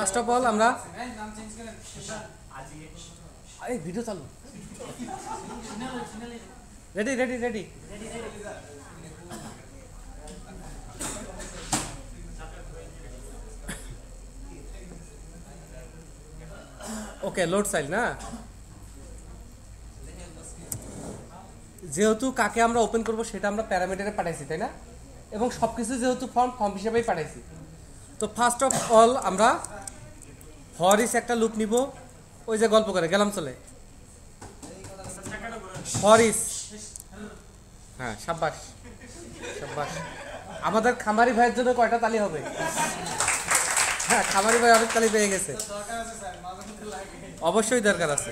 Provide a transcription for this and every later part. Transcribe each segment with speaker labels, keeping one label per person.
Speaker 1: First of all আমরা এই video চালু ready ready ready okay load সাইল না যেহেতু কাকে আমরা ওপেন করব সেটা আমরা প্যারামিটারে পাঠাইছি তাই না এবং সবকিছু যেহেতু ফর্ম হিসেবেই পাঠাইছি তো ফার্স্ট অফ অল আমরা ফরিস একটা লুপ নিব ওই যে গল্প করে গেলাম চলে ফরিস হ্যাঁ সাব্বাস সাব্বাস আমাদের খামারি ভাইয়ের জন্য কয়টা তালি হবে হ্যাঁ খামারি ভাই অনেক তালি পেয়ে গেছে অবশ্যই দরকার আছে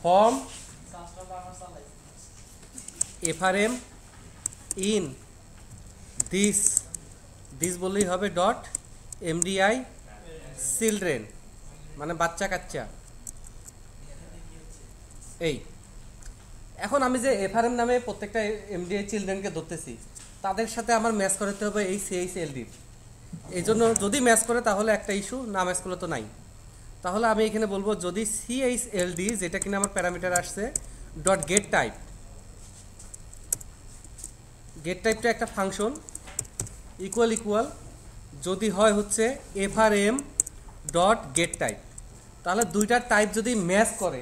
Speaker 1: ফর্ম এফআরএম ইন দিস বললেই হবে ডট এমডিআই চিলড্রেন মানে বাচ্চা কাচ্চা এই এখন আমি যে এফআরএম নামে প্রত্যেকটা এমডিআই চিলড্রেনকে ধরতেছি তাদের সাথে আমার ম্যাচ করাতে হবে এই সিএইচএলডি এই জন্য যদি ম্যাচ করে তাহলে একটা ইস্যু না ম্যাচ করলে তো নাই তাহলে আমি এখানে বলবো যদি সিএইচএলডি যেটা কিনা আমার প্যারামিটার আসছে ডট গেট টাইপটা একটা ফাংশন ইকুয়াল যদি হয় হচ্ছে এফআরএম ডট গেট টাইপ তাহলে দুইটার টাইপ যদি ম্যাচ করে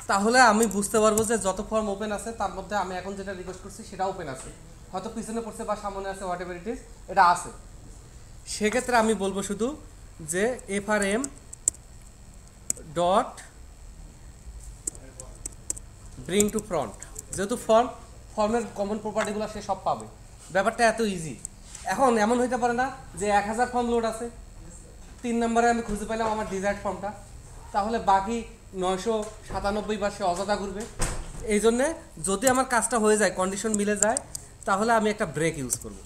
Speaker 1: তাহলে আমি বুঝতে পারবো যে যত ফর্ম ওপেন আছে তার মধ্যে আমি এখন যেটা রিকোয়েস্ট করছি সেটা ওপেন আছে হয়তো পিছনে পড়ছে বা সামনে আছে হোয়াট এভার ইট ইজ এটা আছে সেক্ষেত্রে আমি বলবো শুধু যে FRM dot bring to front যেহেতু ফর্মের কমন প্রপার্টিগুলো সে সব পাবে ব্যাপারটা এত ইজি এখন এমন হইতে পারে না যে 1000 ফর্ম লোড আছে 3 নম্বরে আমি খুঁজে পেলাম আমার ডিজায়ার্ড ফর্মটা তাহলে বাকি 997 বার সে অযথা ঘুরবে এই জন্যে যদি আমার কাজটা হয়ে যায় কন্ডিশন মিলে যায় তাহলে আমি একটা ব্রেক ইউজ করব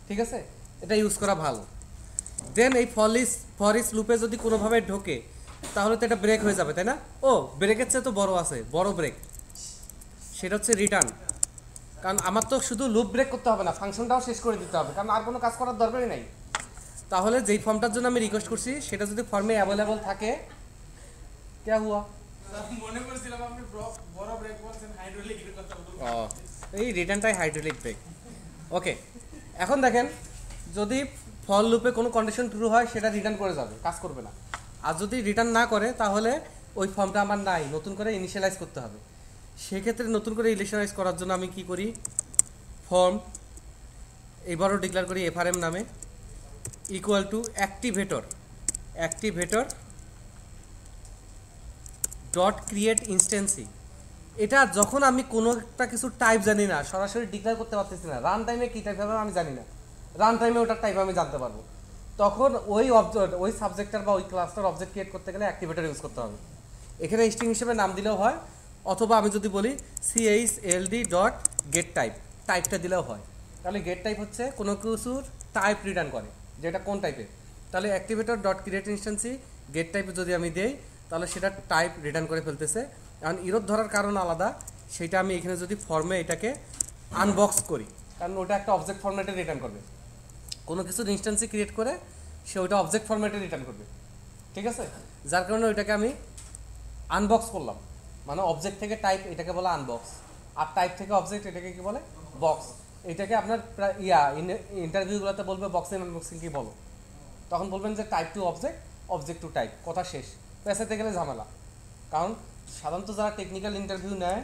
Speaker 1: ঠিক আছে এটা ইউজ করা ভালো দেন এই ফরিস লুপে যদি কোনোভাবে ঢোকে তাহলে তো এটা ব্রেক হয়ে যাবে তাই না ও ব্রেকের চেয়ে তো বড় আছে বড় ব্রেক সেটা হচ্ছে রিটার্ন কারণ আমার তো শুধু লুপ ব্রেক করতে হবে না ফাংশনটাও শেষ করে দিতে হবে কারণ আর কোনো কাজ করার দরকারই নাই তাহলে যেই ফর্মটার জন্য আমি রিকোয়েস্ট করছি সেটা যদি ফর্মে অ্যাভেলেবল থাকে क्या हुआ মনে করছিলাম আপনি বড় ব্রেক বলছেন হাইড্রোলিকের কথা বলছেন এই রিটার্নটাই হাইড্রোলিক ব্রেক ওকে এখন দেখেন যদি ফর লুপে কোনো কন্ডিশন ট্রু হয় সেটা রিটার্ন করে যাবে কাজ করবে না আর যদি রিটার্ন না করে তাহলে ওই ফর্মটা আমার নাই নতুন করে ইনিশিয়ালাইজ করতে হবে সেক্ষেত্রে নতুন করে ইনিশিয়ালাইজ করার জন্য আমি কি করি ফর্ম এবারও ডিক্লেয়ার করি এফআরএম নামে equal to activator dot create instance এটা যখন আমি কোনো একটা কিছু টাইপ জানি না সরাসরি ডিক্লেয়ার করতে পারতেছি না রান টাইমে কী টাইপ হবে আমি জানি না রান টাইমে ওটার টাইপ আমি জানতে পারবো তখন ওই সাবজেক্টটার বা ওই ক্লাসটার অবজেক্ট ক্রিয়েট করতে গেলে অ্যাক্টিভেটর ইউজ করতে হবে এখানে স্ট্রিং হিসেবে নাম দিলেও হয় অথবা আমি যদি বলি সিএইচএলডি ডট গেট টাইপটা দিলেও হয় তাহলে গেট টাইপ হচ্ছে কোনো কিছুর টাইপ রিটার্ন করে যেটা কোন টাইপের তাহলে অ্যাক্টিভেটর ডট ক্রিয়েট ইনস্ট্যান্সি গেট টাইপে যদি আমি দেই তাহলে সেটা টাইপ রিটার্ন করে ফেলতেছে কারণ ইরোড ধরার কারণ আলাদা সেটা আমি এখানে যদি ফর্মে এটাকে আনবক্স করি কারণ ওটা একটা অবজেক্ট ফরম্যাটে রিটার্ন করবে কোনো কিছুর ইনস্ট্যান্সি ক্রিয়েট করে সে ওইটা অবজেক্ট ফরম্যাটে রিটার্ন করবে ঠিক আছে যার কারণে ওইটাকে আমি আনবক্স করলাম মানে অবজেক্ট থেকে টাইপ এটাকে বলে আনবক্স আর টাইপ থেকে অবজেক্ট এটাকে কি বলে বক্স এটাকে আপনার ইন্টারভিউগুলোতে বলবে বক্সিং আনবক্সিং কি বলো তখন বলবেন যে type to object to type কথা শেষ পেছাতে গেলে ঝামেলা কারণ সাধারণত যারা টেকনিক্যাল ইন্টারভিউ নেয়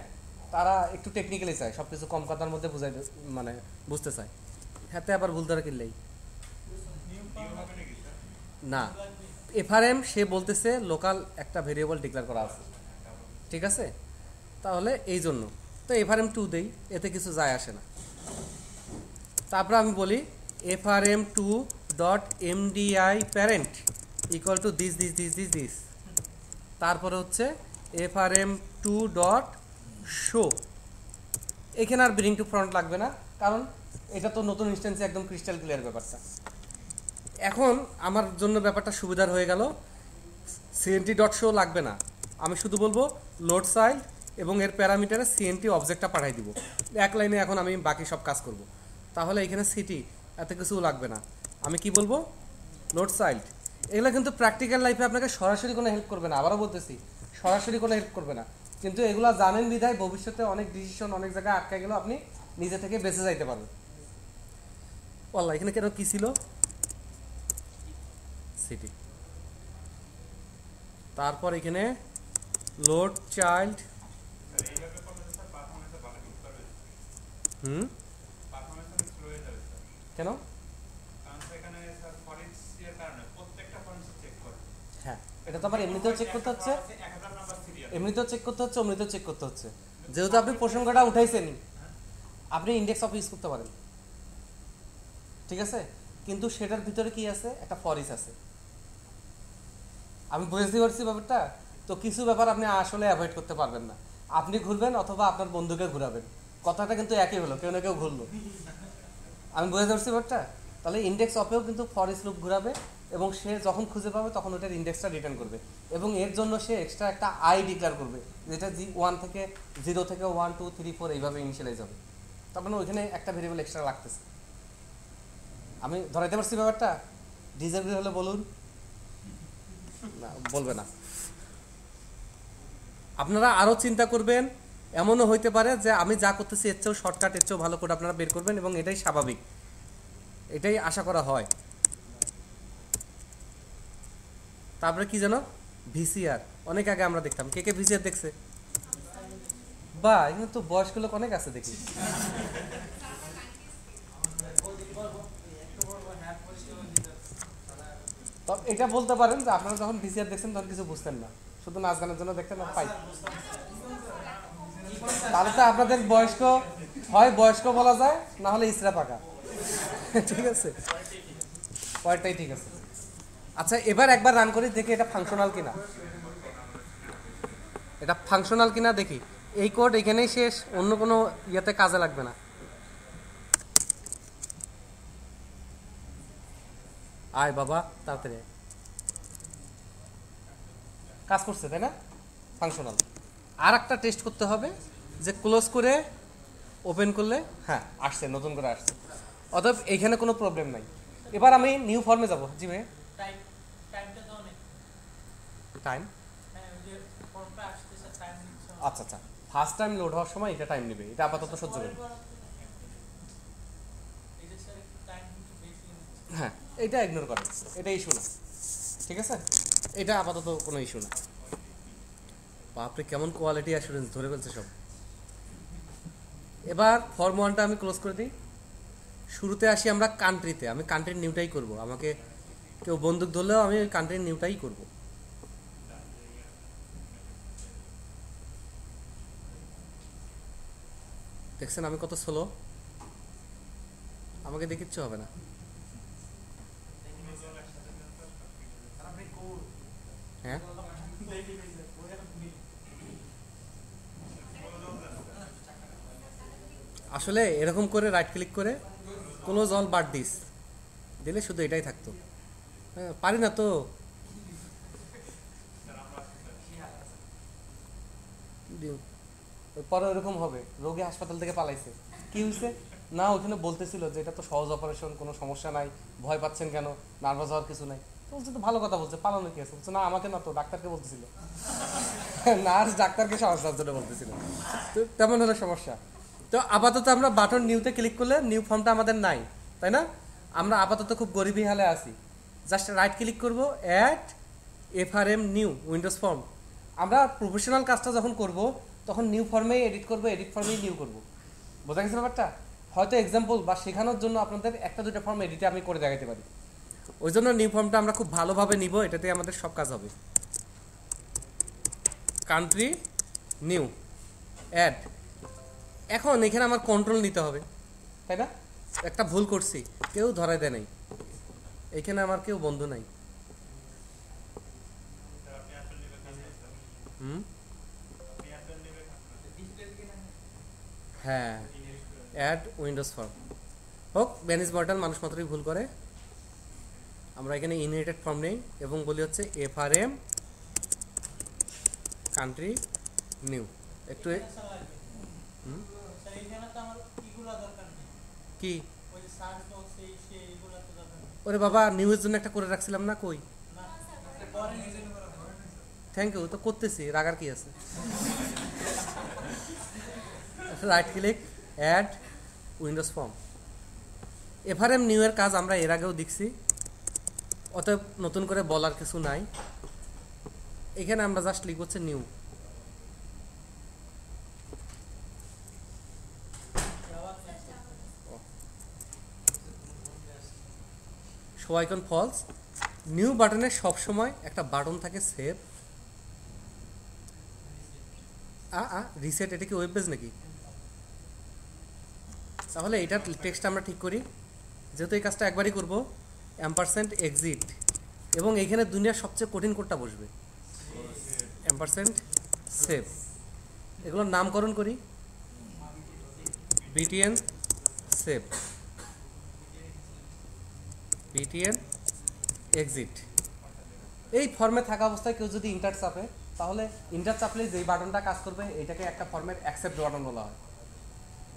Speaker 1: তারা একটু টেকনিক্যালি চায় সব কিছু কম কথার মধ্যে মানে বুঝতে চায় হাতে আবার ভুল ধরা কিনলেই না এফআরএম সে বলতেছে লোকাল একটা ভেরিয়েবল ডিক্লেয়ার করা আছে ঠিক আছে তাহলে এই জন্য তো এফআরএম 2 দেই এতে কিছু যায় আসে না তারপর আমি বলি FRM 2 dot MDI parent equal to this তারপরে হচ্ছে এফআরএম 2 ডট শো এখানে আর ব্রিং টু ফ্রন্ট লাগবে না কারণ এটা তো নতুন ইনস্ট্যান্সে একদম ক্রিস্টাল ক্লিয়ার ব্যাপারটা এখন আমার জন্য ব্যাপারটা সুবিধার হয়ে গেল সিএনটি ডট শো লাগবে না আমি শুধু বলবো লোড সাইল্ড এবং এর প্যারামিটারে সিএনটি অবজেক্টটা পাঠিয়ে দিব এক লাইনে এখন আমি বাকি সব কাজ করব তাহলে এখানে সিটি এত কিছু লাগবে না আমি কি বলবো লোড চাইল্ড, এগুলো কিন্তু প্র্যাকটিক্যাল লাইফে আপনাকে সরাসরি কোনো হেল্প করবে না, আবারও বলতেছি সরাসরি কোনো হেল্প করবে না, কিন্তু এগুলো জানেন বিধায় ভবিষ্যতে অনেক ডিসিশন অনেক জায়গায় আটকে গেলেও আপনি নিজে থেকে বেঁচে যাইতে পারবেন। ওয়াল্লাহ এখানে কেন কি ছিল সিটি, তারপর এখানে লোড চাইল্ড, কেন হ্যাঁ এটা তো আবার এমনিতেও চেক করতে হচ্ছে, এমনিতেও চেক করতে হচ্ছে, অমনিতেও চেক করতে হচ্ছে। যেহেতু আপনি প্রসঙ্গটা উঠাইছেন, আপনি ইন্ডেক্স অফ ইউজ করতে পারেন, ঠিক আছে, কিন্তু সেটার ভিতরে কি আছে, একটা ফরিস আছে। আমি বুঝতে পারছি ব্যাপারটা। তো কিছু ব্যাপার আপনি আসলে অ্যাভয়েড করতে পারবেন না, আপনি ঘুরবেন অথবা আপনার বন্ধুকে ঘুরাবেন, কথাটা কিন্তু একই হলো, কেউ না কেউ ঘুরলো। আমি বুঝতে পারছি ব্যাপারটা। তাহলে ইন্ডেক্স অফেও কিন্তু ফরিস লুপ ঘুরাবে এবং সে যখন খুঁজে পাবে তখন ওটার ইন্ডেক্সটা রিটার্ন করবে এবং এর জন্য সে এক্সট্রা একটা আই ডিক্লেয়ার করবে, যেটা 1 থেকে 0 থেকে 1 2 3 4 এইভাবে ইনিশিয়ালাইজ হবে। তার মানে ওইখানে একটা ভেরিয়েবল এক্সট্রা লাগতেছে। আমি ধরাইতে পারছি ব্যাপারটা? ডিসএগ্রি হলে বলুন, না বলবে না। আপনারা আরও চিন্তা করবেন, এমনও হইতে পারে যে আমি যা করতেছি এর চেয়েও শর্টকাট, এর চেয়েও ভালো করে আপনারা বের করবেন এবং এটাই স্বাভাবিক, এটাই আশা করা হয়। তারপরে কি জানো, ভিসিআর, অনেক আগে আমরা দেখতাম, কে কে ভিসিআর দেখছে? বা এখানে তো বয়স্ক লোক অনেক আছে দেখি। তো এটা বলতে পারেন যে আপনারা যখন ভিসিআর দেখছেন তখন কিছু বুঝতেন না, শুধু নাচ গানের জন্য দেখতেন না পাই। তাহলে তো আপনাদের বয়স্ক হয় বয়স্ক বলা যায়, না হলে ইসরা পাকা। ঠিক আছে, পরেরটাই ঠিক আছে। আচ্ছা এবার একবার রান করি দেখি এটা ফাংশনাল কিনা, এটা ফাংশনাল কিনা দেখি। এই কোড এখানেই শেষ, অন্য কোনো ইয়েতে কাজে লাগবে না। আয় বাবা তাড়াতাড়ি, কাজ করছে তাই না, ফাংশনাল। আর একটা টেস্ট করতে হবে যে ক্লোজ করে ওপেন করলে হ্যাঁ আসছে, নতুন করে আসছে, অতএব এইখানে কোনো প্রবলেম নাই। এবার আমি নিউ ফর্মে যাব। জি ভাই, টাইম, আচ্ছা আচ্ছা, ফার্স্ট টাইম লোড হওয়ার সময় এটা টাইম নেবে, এটা আপাতত সহ্য করবে। হ্যাঁ এটা ইগনোর করে, এটা ইস্যু না, ঠিক আছে, এটা আপাতত কোনো ইস্যু না। বাপরে কেমন কোয়ালিটি অ্যাসুরেন্স ধরে ফেলছে সব। এবার ফর্ম ওয়ানটা আমি ক্লোজ করে দিই। শুরুতে আসি আমরা কান্ট্রিতে, আমি কান্ট্রির নিউটাই করব, আমাকে কেউ বন্দুক ধরলেও আমি ওই কান্ট্রির নিউটাই করব। দেখছেন আমি কত স্লো, আমাকে দেখিচ্ছ হবে না। হ্যাঁ আসলে এরকম করে রাইট ক্লিক করে ক্লোজ অল বাট দিস দিলে শুধু এটাই থাকতো। হ্যাঁ পারি না তো, পরে ওরকম হবে রোগী হাসপাতাল থেকে পালাইছে, কি হয়েছে না ওখানে বলতেছিল যে এটা তো সহজ অপারেশন, কোনো সমস্যা নাই, ভয় পাচ্ছেন কেন, নার্ভাস হওয়ার কিছু নাই। তো বলছে তো ভালো কথা বলছে, পালানো কি আছে, বলছে না আমাকে না তো ডাক্তারকে বলতেছিল। নার্স ডাক্তারকে সমস্যার জন্য বলতেছিল, তো তেমন হলো সমস্যা। তো আপাতত আমরা বাটন নিউতে ক্লিক করলে নিউ ফর্মটা আমাদের নাই, তাই না? আমরা আপাতত খুব গরিবী হালে আছি। জাস্ট রাইট ক্লিক করবো, add FRM new windows form. আমরা প্রফেশনাল কাজটা যখন করব তখন নিউ ফর্মেই এডিট করবো, এডিট ফর্মেই নিউ করবো। বোঝা গেছে ব্যাপারটা? হয়তো এক্সাম্পল বা শেখানোর জন্য আপনাদের একটা দুটো ফর্ম এডিটে আমি করে দেখাতে পারি, ওই জন্য নিউ ফর্মটা আমরা খুব ভালোভাবে নিব, এটাতে আমাদের সব কাজ হবে। কান্ট্রি নিউ অ্যাড, এখন এখানে আমার কন্ট্রোল নিতে হবে, তাই না? একটা ভুল করছি, কেউ ধরাই দেয় নাই, এখানে আমার কেউ বন্ধু নাই। হ্যাঁ অ্যাড উইন্ডোজ ফর্ম হোক, ভ্যানিস মর্টাল মানুষ মাত্রই ভুল করে। আমরা এখানে ইনহেরিটেড ফর্ম নেই এবং বলি হচ্ছে এফআরএম কান্ট্রি নিউ। একটু কি ওরে বাবা, নিউজের জন্য একটা করে রাখছিলাম না, কই? থ্যাংক ইউ, তো করতেছি, রাগার কি আছে? Right click, add windows form. FRM new এর কাজ আমরা এর আগেও দেখছি, অতএব নতুন করে বলার কিছু নাই। এখানে আমরা জাস্ট লিখব হচ্ছে new. Show icon false. New বাটনে সবসময় একটা বাটন থাকে সেভ। রিসেট, এটা কি ওয়েব পেজ নাকি? তাহলে এটার টেক্সট আমরা ঠিক করি, যেহেতু এই কাজটা একবারই করব। অ্যাম্পারসেন্ট এক্সিট, এবং এইখানে দুনিয়ার সবচেয়ে কঠিন কোডটা বসবে, অ্যাম্পারসেন্ট সেভ। এগুলোর নামকরণ করি, বিটিএন সেভ, বিটিএন এক্সিট। এই ফর্মে থাকা অবস্থায় কেউ যদি ইন্টার চাপে, তাহলে ইন্টার চাপলে যেই বাটনটা কাজ করবে এটাকে একটা ফর্মের অ্যাকসেপ্ট বাটন বলা হয়।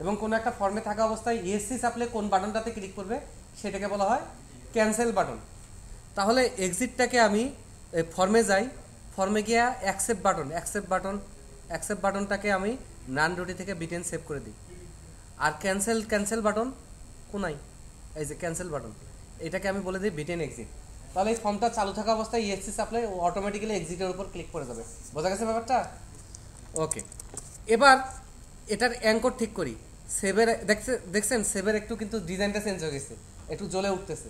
Speaker 1: এবং কোনো একটা ফর্মে থাকা অবস্থায় ইএসসি চাপলে কোন বাটনটাতে ক্লিক করবে সেটাকে বলা হয় ক্যান্সেল বাটন। তাহলে এক্সিটটাকে আমি ফর্মে যাই, ফর্মে গিয়ে অ্যাকসেপ্ট বাটনটাকে আমি নান রুটি থেকে বিটেন সেভ করে দিই। আর ক্যান্সেল বাটন কোনাই, এই যে ক্যান্সেল বাটন, এটাকে আমি বলে দিই বিটেন এক্সিট। তাহলে এই ফর্মটা চালু থাকা অবস্থায় ইএসসি চাপলে অটোমেটিক্যালি এক্সিটের উপর ক্লিক করে যাবে। বোঝা গেছে ব্যাপারটা? ওকে, এবার এটার অ্যাঙ্কর ঠিক করি। সেভের দেখছেন সেভের একটু কিন্তু ডিজাইনটা চেঞ্জ হয়ে গেছে, একটু জ্বলে উঠতেছে,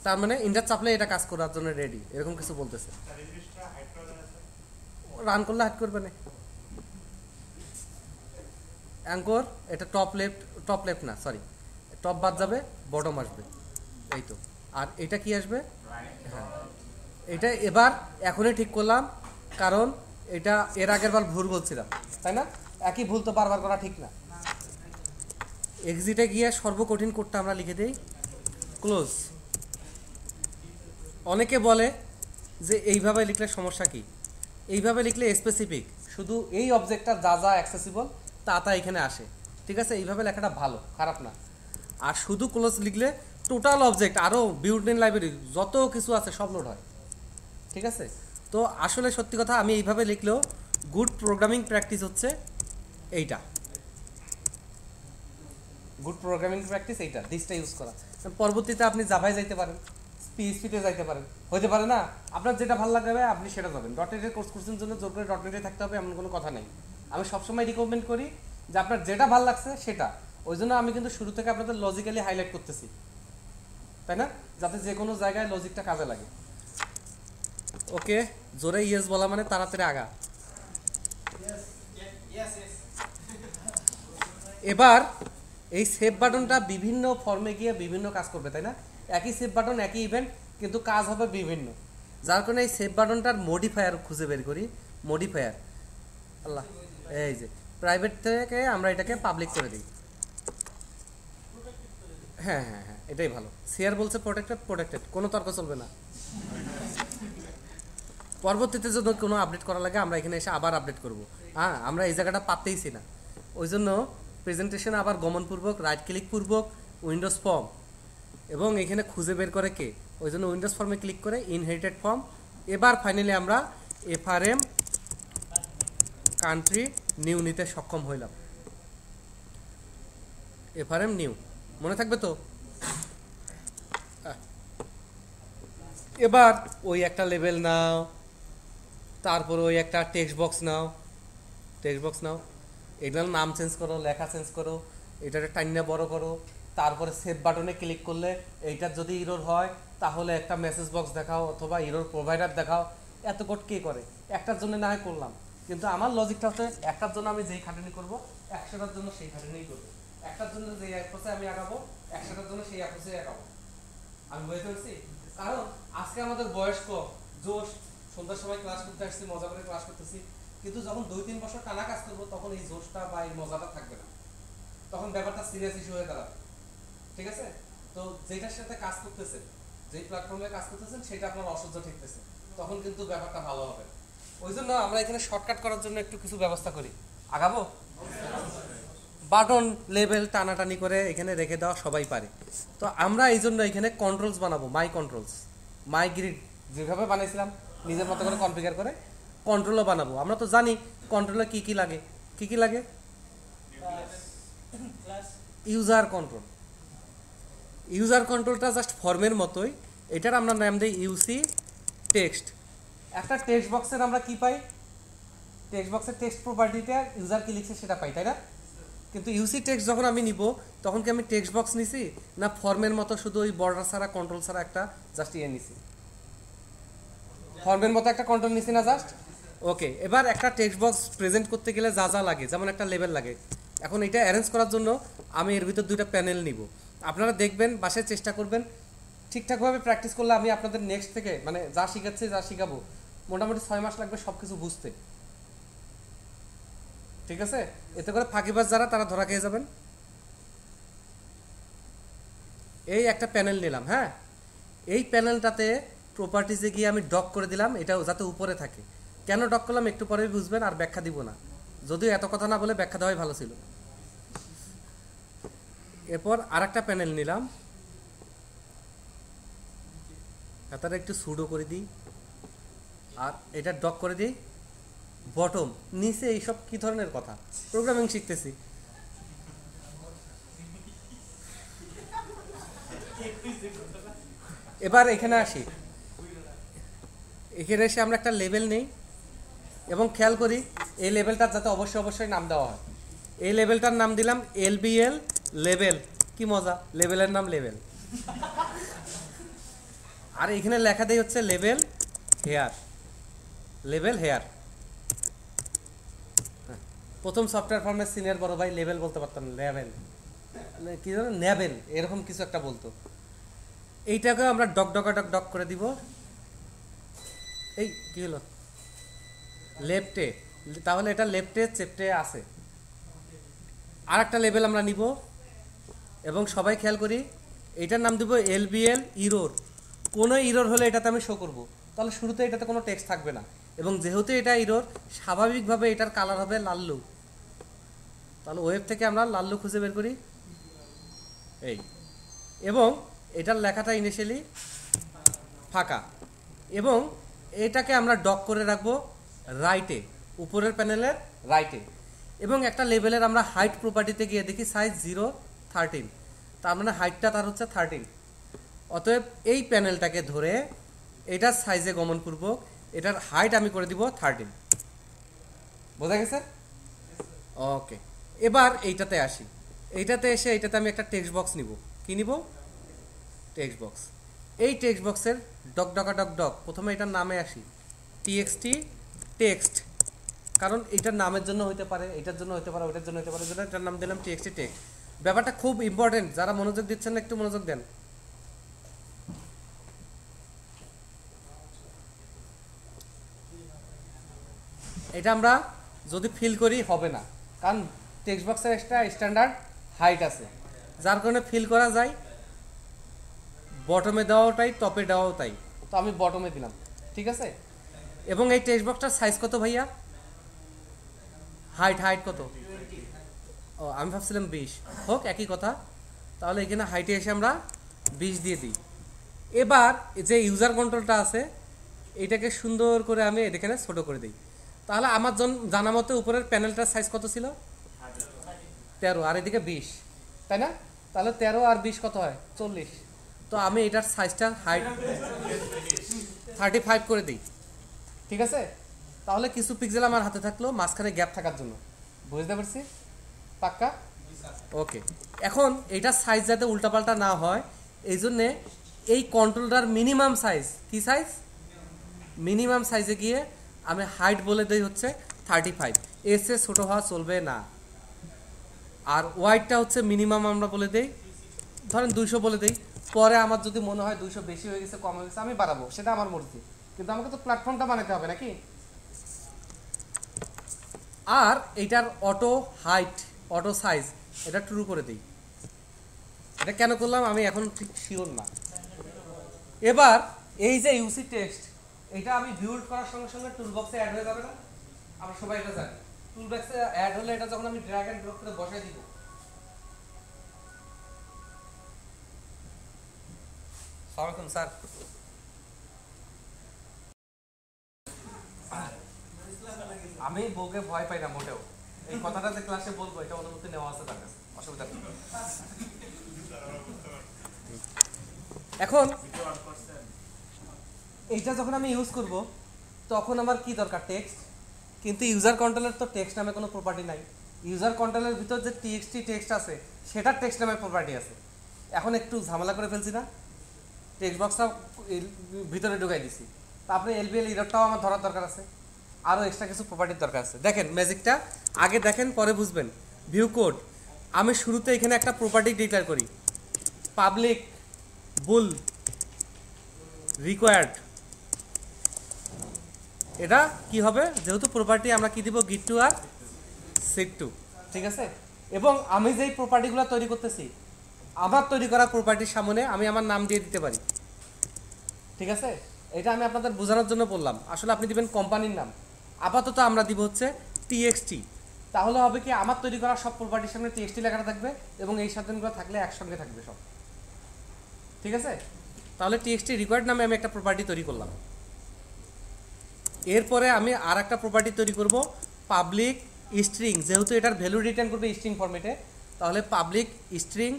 Speaker 1: তার মানে ইন্টার চাপলে এটা কাজ করার জন্য রেডি, এরকম কিছু বলতেছে। রান করলে হাইড করবে না। অ্যাঙ্কর এটা টপ লেফট না, সরি, টপ বাদ যাবে, বটম আসবে, এই তো। আর এটা কি আসবে? হ্যাঁ, এটা এবার এখনই ঠিক করলাম, কারণ এটা এর আগের বার ভুল বলছিলাম, তাই না? একই ভুল তো বারবার করা ঠিক না। এক্সিটে গিয়ে সর্বকঠিন কোডটা আমরা লিখে দিই, ক্লোজ। অনেকে বলে যে এইভাবে লিখলে সমস্যা কি? এইভাবে লিখলে স্পেসিফিক, শুধু এই অবজেক্টটা যা যা অ্যাক্সেসিবল তা এখানে আসে, ঠিক আছে? এইভাবে লেখাটা ভালো, খারাপ না। আর শুধু ক্লোজ লিখলে টোটাল অবজেক্ট, আরও বিল্ট ইন লাইব্রেরি যত কিছু আছে সব লোড হয়, ঠিক আছে? তো আসলে সত্যি কথা, আমি এইভাবে লিখলেও গুড প্রোগ্রামিং প্র্যাকটিস হচ্ছে এইটা, গুড প্রোগ্রামিং প্র্যাকটিস এইটা, দিসটা ইউজ করা। পরবর্তীতে আপনি জাভায় যাইতে পারেন, পিএইচপিতে যাইতে পারেন, হইতে পারে না? আপনার যেটা ভালো লাগবে আপনি সেটা যাবেন। ডটনেটের কোর্স কোর্সের জন্য জোর করে ডটনেটে থাকতে হবে এমন কোনো কথা নেই। আমি সবসময় রিকমেন্ড করি যে আপনার যেটা ভালো লাগছে সেটা। ওই জন্য আমি কিন্তু শুরু থেকে আপনাদের লজিক্যালি হাইলাইট করতেছি, তাই না? যাতে যে কোনো জায়গায় লজিকটা কাজে লাগে। ওকে, জোরে ইয়েস বলা মানে তাড়াতাড়ি আগা। এবার এই সেভ বাটনটা বিভিন্ন ফর্মে গিয়ে বিভিন্ন কাজ করবে, তাই না? একই সেভ বাটন, একই ইভেন্ট, কিন্তু কাজ হবে বিভিন্ন। যার কারণে এই সেভ বাটনটার মডিফায়ার খুঁজে বের করি। মডিফায়ার, আল্লাহ, এই যে প্রাইভেট থেকে আমরা এটাকে পাবলিক করে দিই। হ্যাঁ, এটাই ভালো। সিআর বলছে প্রোটেক্টেড, কোনো তর্ক চলবে না। পরবর্তীতে যদি কোনো আপডেট করা লাগে আমরা এখানে এসে আবার আপডেট করব। হ্যাঁ, আমরা এই জায়গাটা পাতেইছি না, ওই জন্য প্রেজেন্টেশনে আবার গমনপূর্বক রাইট ক্লিক পূর্বক উইন্ডোজ ফর্ম, এবং এখানে খুঁজে বের করে কে, ওই জন্য উইন্ডোজ ফর্মে ক্লিক করে ইনহেরিটেড ফর্ম। এবার ফাইনালি আমরা এফআরএম কান্ট্রি নিউ নিতে সক্ষম হইলাম। এফআরএম নিউ মনে থাকবে তো? এবার ওই একটা লেভেল নাও, তারপর ওই একটা টেক্সট বক্স নাও, এগুলোর নাম চেঞ্জ করো, লেখা চেঞ্জ করো, এটাকে টাইনা বড় করো। তারপরে সেভ বাটনে ক্লিক করলে এইটার যদি ইরোর হয় তাহলে একটা মেসেজ বক্স দেখাও, অথবা ইরোর প্রোভাইডার দেখাও। এত কোড কে করে? একটার জন্য না হয় করলাম, কিন্তু আমার লজিকটা হচ্ছে একটার জন্য আমি যেই খাটুনি করবো 100টার জন্য সেই খাটুনিই করবো। একটার জন্য যেই অ্যাপ্রোচে আমি আগাবো 100টার জন্য সেই অ্যাপ্রোচে আগাবো। আমি বুঝতে পারছি, কারণ আজকে আমাদের বয়স কম, জোশ, সন্ধ্যার সময় ক্লাস করতে আসছি, মজা করে ক্লাস করতেছি, কিন্তু যখন 2-3 বছর টানা কাজ করবো তখন এই জোশটা বা এই মজাটা থাকবে না, তখন ব্যাপারটা সিরিয়াস ইস্যু হয়ে দাঁড়াবে, ঠিক আছে? তো যেটার সাথে কাজ করতেছেন, যেই প্ল্যাটফর্মে কাজ করতেছেন সেটা আপনার অসহ্য ঠেকতেছে, তখন কিন্তু ব্যাপারটা ভালো হবে। ওই জন্য আমরা এখানে শর্টকাট করার জন্য একটু কিছু ব্যবস্থা করি। আগাবো? বাটন লেভেল টানাটানি করে এখানে রেখে দেওয়া সবাই পারে। তো আমরা এই জন্য এখানে কন্ট্রোলস বানাবো, মাই কন্ট্রোলস, মাই গ্রিড যেভাবে বানাইছিলাম নিজের মতো করে কনফিগার করে কন্ট্রোলও বানাবো। আমরা তো জানি কন্ট্রোলে কি কি লাগে, কি কি লাগে, ইউজার কন্ট্রোল। ইউজার কন্ট্রোলটা জাস্ট ফর্মের মতোই, এটার আমরা নাম দিই ইউসি টেক্সট। একটা টেক্সট বক্সের আমরা কি পাই, টেক্সট বক্সের টেক্সট প্রপার্টিতে ইউজার কি লিখছে সেটা পাই, তাই না? কিন্তু ইউসি টেক্সট যখন আমি নিব তখন কি আমি টেক্সট বক্স নিছি না ফর্মের মতো শুধু ওই বর্ডার ছাড়া কন্ট্রোল ছাড়া একটা জাস্ট ইয়ে নিছি, ফর্মের মতো একটা কন্ট্রোল নিছি না জাস্ট। ওকে, এবার একটা টেক্সট বক্স প্রেজেন্ট করতে গেলে যা যা লাগে, যেমন একটা লেভেল লাগে। এখন এটা অ্যারেঞ্জ করার জন্য আমি এর ভিতর দুইটা প্যানেল নিব। আপনারা দেখবেন, বাসায় চেষ্টা করবেন, ঠিকঠাকভাবে প্র্যাকটিস করলে আমি আপনাদের নেক্সট থেকে মানে যা শিখাচ্ছি যা শিখাবো মোটামুটি 6 মাস লাগবে সব কিছু বুঝতে, ঠিক আছে? এতে করে ফাঁকিবাজ যারা তারা ধরা খেয়ে যাবেন। এই একটা প্যানেল নিলাম, হ্যাঁ, এই প্যানেলটাতে প্রপার্টিজে গিয়ে আমি ডক করে দিলাম, এটাও যাতে উপরে থাকে। কেন ডক করলাম একটু পরে বুঝবেন, আর ব্যাখ্যা দিব না, যদিও এত কথা না বলে ব্যাখ্যা দেওয়াই ভালো ছিল। এরপর আর একটা প্যানেল নিলাম, তারা একটু সুডো করে দিই, আর এটা ডক করে দিই বটম নিচে। এইসব কি ধরনের কথা, প্রোগ্রামিং শিখতেছি। এবার এখানে আসি, এখানে এসে আমরা একটা লেভেল নেই এবং খেয়াল করি এই লেভেলটার যাতে অবশ্যই নাম দেওয়া হয়। এই লেভেলটার নাম দিলাম LBL লেভেল। কি মজা, লেভেলের নাম লেভেল। আর এখানে লেখা দেই হচ্ছে লেভেল হেয়ার, লেভেল হেয়ার। প্রথম সফটওয়্যার ফার্মের সিনিয়র বড় ভাই লেভেল বলতে পারতাম, লেভেল কি জানো, নেভেল এরকম কিছু একটা বলতো। এইটাকে আমরা ডক ডক করে দিব। এই কি হলো, লেফটে, তাহলে এটা লেফটে চেপটে আছে। আর একটা লেভেল আমরা নিব এবং সবাই খেয়াল করি এটার নাম দিব LBL ইরোর। কোনো ইরোর হলে এটাতে আমি শো করব, তাহলে শুরুতে এটাতে কোনো টেক্সট থাকবে না। এবং যেহেতু এটা ইরোর, স্বাভাবিকভাবে এটার কালার হবে লাল্লু। তাহলে ওয়েব থেকে আমরা লাল্লু খুঁজে বের করি, এই, এবং এটার লেখাটা ইনিশিয়ালি ফাঁকা। এবং এটাকে আমরা ডক করে রাখবো রাইটে, উপরের প্যানেলের রাইটে। এবং একটা লেভেলের আমরা হাইট প্রপার্টিতে গিয়ে দেখি সাইজ 013, তার মানে হাইটটা তার হচ্ছে 13। অতএব এই প্যানেলটাকে ধরে এটার সাইজে গমনপূর্বক এটার হাইট আমি করে দিব 13। বোঝা গেছে? ওকে, এবার এইটাতে আসি। এইটাতে এসে এইটাতে আমি একটা টেক্সট বক্স নিব। কি নিব? Text box. এই টেক্সট বক্সের ডক প্রথমে এটার নামে আসি, TXT টেক্সট, কারণ এটার নামের জন্য হইতে পারে, এটার জন্য হতে পারে, ওটার জন্য হতে পারে, যেটা এটার নাম দিলাম TXT টেক্সট। ব্যাপারটা খুব ইম্পর্টেন্ট, যারা মনোযোগ দিচ্ছেন না একটু মনোযোগ দেন। এটা আমরা যদি ফিল করি হবে না, কারণ টেক্সট বক্সের একটা স্ট্যান্ডার্ড হাইট আছে, যার কারণে ফিল করা যায়। বটমে দেওয়াও তাই, টপে দেওয়াও তাই, তো আমি বটমে দিলাম, ঠিক আছে? এবং এই টেক্সট বক্সটার সাইজ কত ভাইয়া? হাইট কত? ও আমি ভাবছিলাম 20, হোক একই কথা। তাহলে এখানে হাইটে এসে আমরা 20 দিয়ে দিই। এবার যে ইউজার কন্ট্রোলটা আছে এইটাকে সুন্দর করে আমি এখানে ছোট করে দিই। তাহলে আমার জানা মতো উপরের প্যানেলটার সাইজ কত ছিল? 13, আর এদিকে 20, তাই না? তাহলে 13 আর 20 কত হয়? 40। তো আমি এটার সাইজটা হাইট 35 করে দিই, ঠিক আছে? তাহলে কিছু পিক্সেল আমার হাতে থাকলো মাঝখানে গ্যাপ থাকার জন্য। বুঝতে পারছি? পাক্কা? ওকে, এখন এইটার সাইজ যাতে উল্টাপাল্টা না হয় এই জন্যে এই কন্ট্রোলটার মিনিমাম সাইজ, কি সাইজ? মিনিমাম সাইজে গিয়ে আমি হাইট বলে দিই হচ্ছে 35, এর চেয়ে ছোটো হওয়া চলবে না। আর ওয়াইডটা হচ্ছে মিনিমাম আমরা বলে দিই, ধরেন 200 বলে দিই। পরে আমার যদি মনে হয় 200 বেশি হয়ে গেছে, কম হয়ে গেছে, আমি বাড়াবো, সেটা আমার মর্জি, কিন্তু আমাকে তো প্ল্যাটফর্মটা বানাতে হবে নাকি? আর এইটার অটো হাইট, অটো সাইজ এটা ট্রু করে দিই। এটা কেন করলাম আমি এখন ঠিক শিওর না। এবার এই যে ইউসি টেক্সট, এটা আমি ভিউড করার সঙ্গে সঙ্গে টুলবক্সে অ্যাড হয়ে যাবে না? আমরা সবাই এটা জানি। টুলবক্সে অ্যাড হলে এটা যখন আমি ড্র্যাগ এন্ড ড্রপ করে বসাই দিব সালামালাইকুম স্যার। আমি বউকে ভয় পাই না মোটেও, এই কথাটা যে ক্লাসে বলবো এটা অনুমতি নেওয়া আছে তার কাছে, অসুবিধা নেই। এখন এইটা যখন আমি ইউজ করব তখন আমার কি দরকার, টেক্সট। কিন্তু ইউজার কন্ট্রোলের তো টেক্সট নামে কোনো প্রপার্টি নাই। ইউজার কন্ট্রোলের ভিতর যে টিএক্সটি টেক্সট আছে সেটার টেক্সট নামে প্রপার্টি আছে। এখন একটু ঝামেলা করে ফেলছি না, টেক্সট বক্সটা ভিতরে ঢুকাই দিছি, তারপরে এলবিএল ইররটাও আমার ধরার দরকার আছে, আরও এক্সট্রা কিছু প্রপার্টির দরকার আছে। দেখেন ম্যাজিকটা আগে দেখেন পরে বুঝবেন। ভিউ কোড, আমি শুরুতে এখানে একটা প্রপার্টি ডিক্লেয়ার করি, পাবলিক বুল রিকোয়ার্ড। এটা কি হবে, যেহেতু প্রপার্টি আমরা কি দিব, গিট টু আর সেট টু, ঠিক আছে। এবং আমি যেই প্রপার্টিগুলো তৈরি করতেছি, আমার তৈরি করা প্রপার্টির সামনে আমি আমার নাম দিয়ে দিতে পারি, ঠিক আছে। এটা আমি আপনাদের বোঝানোর জন্য বললাম, আসলে আপনি দিবেন কোম্পানির নাম। আপাতত আমরা দিব হচ্ছে টিএক্সটি। তাহলে হবে কি, আমার তৈরি করা সব প্রপার্টির সামনে টিএক্সটি লেখাটা থাকবে এবং এই সাধনগুলো থাকলে একসঙ্গে থাকবে সব, ঠিক আছে। তাহলে টিএক্সটি রিকোয়ার্ড নামে আমি একটা প্রপার্টি তৈরি করলাম। এরপরে আমি আর একটা প্রপার্টি তৈরি করব, পাবলিক স্ট্রিং। যেহেতু এটার ভ্যালু রিটার্ন করবে স্ট্রিং ফরম্যাটে, তাহলে পাবলিক স্ট্রিং,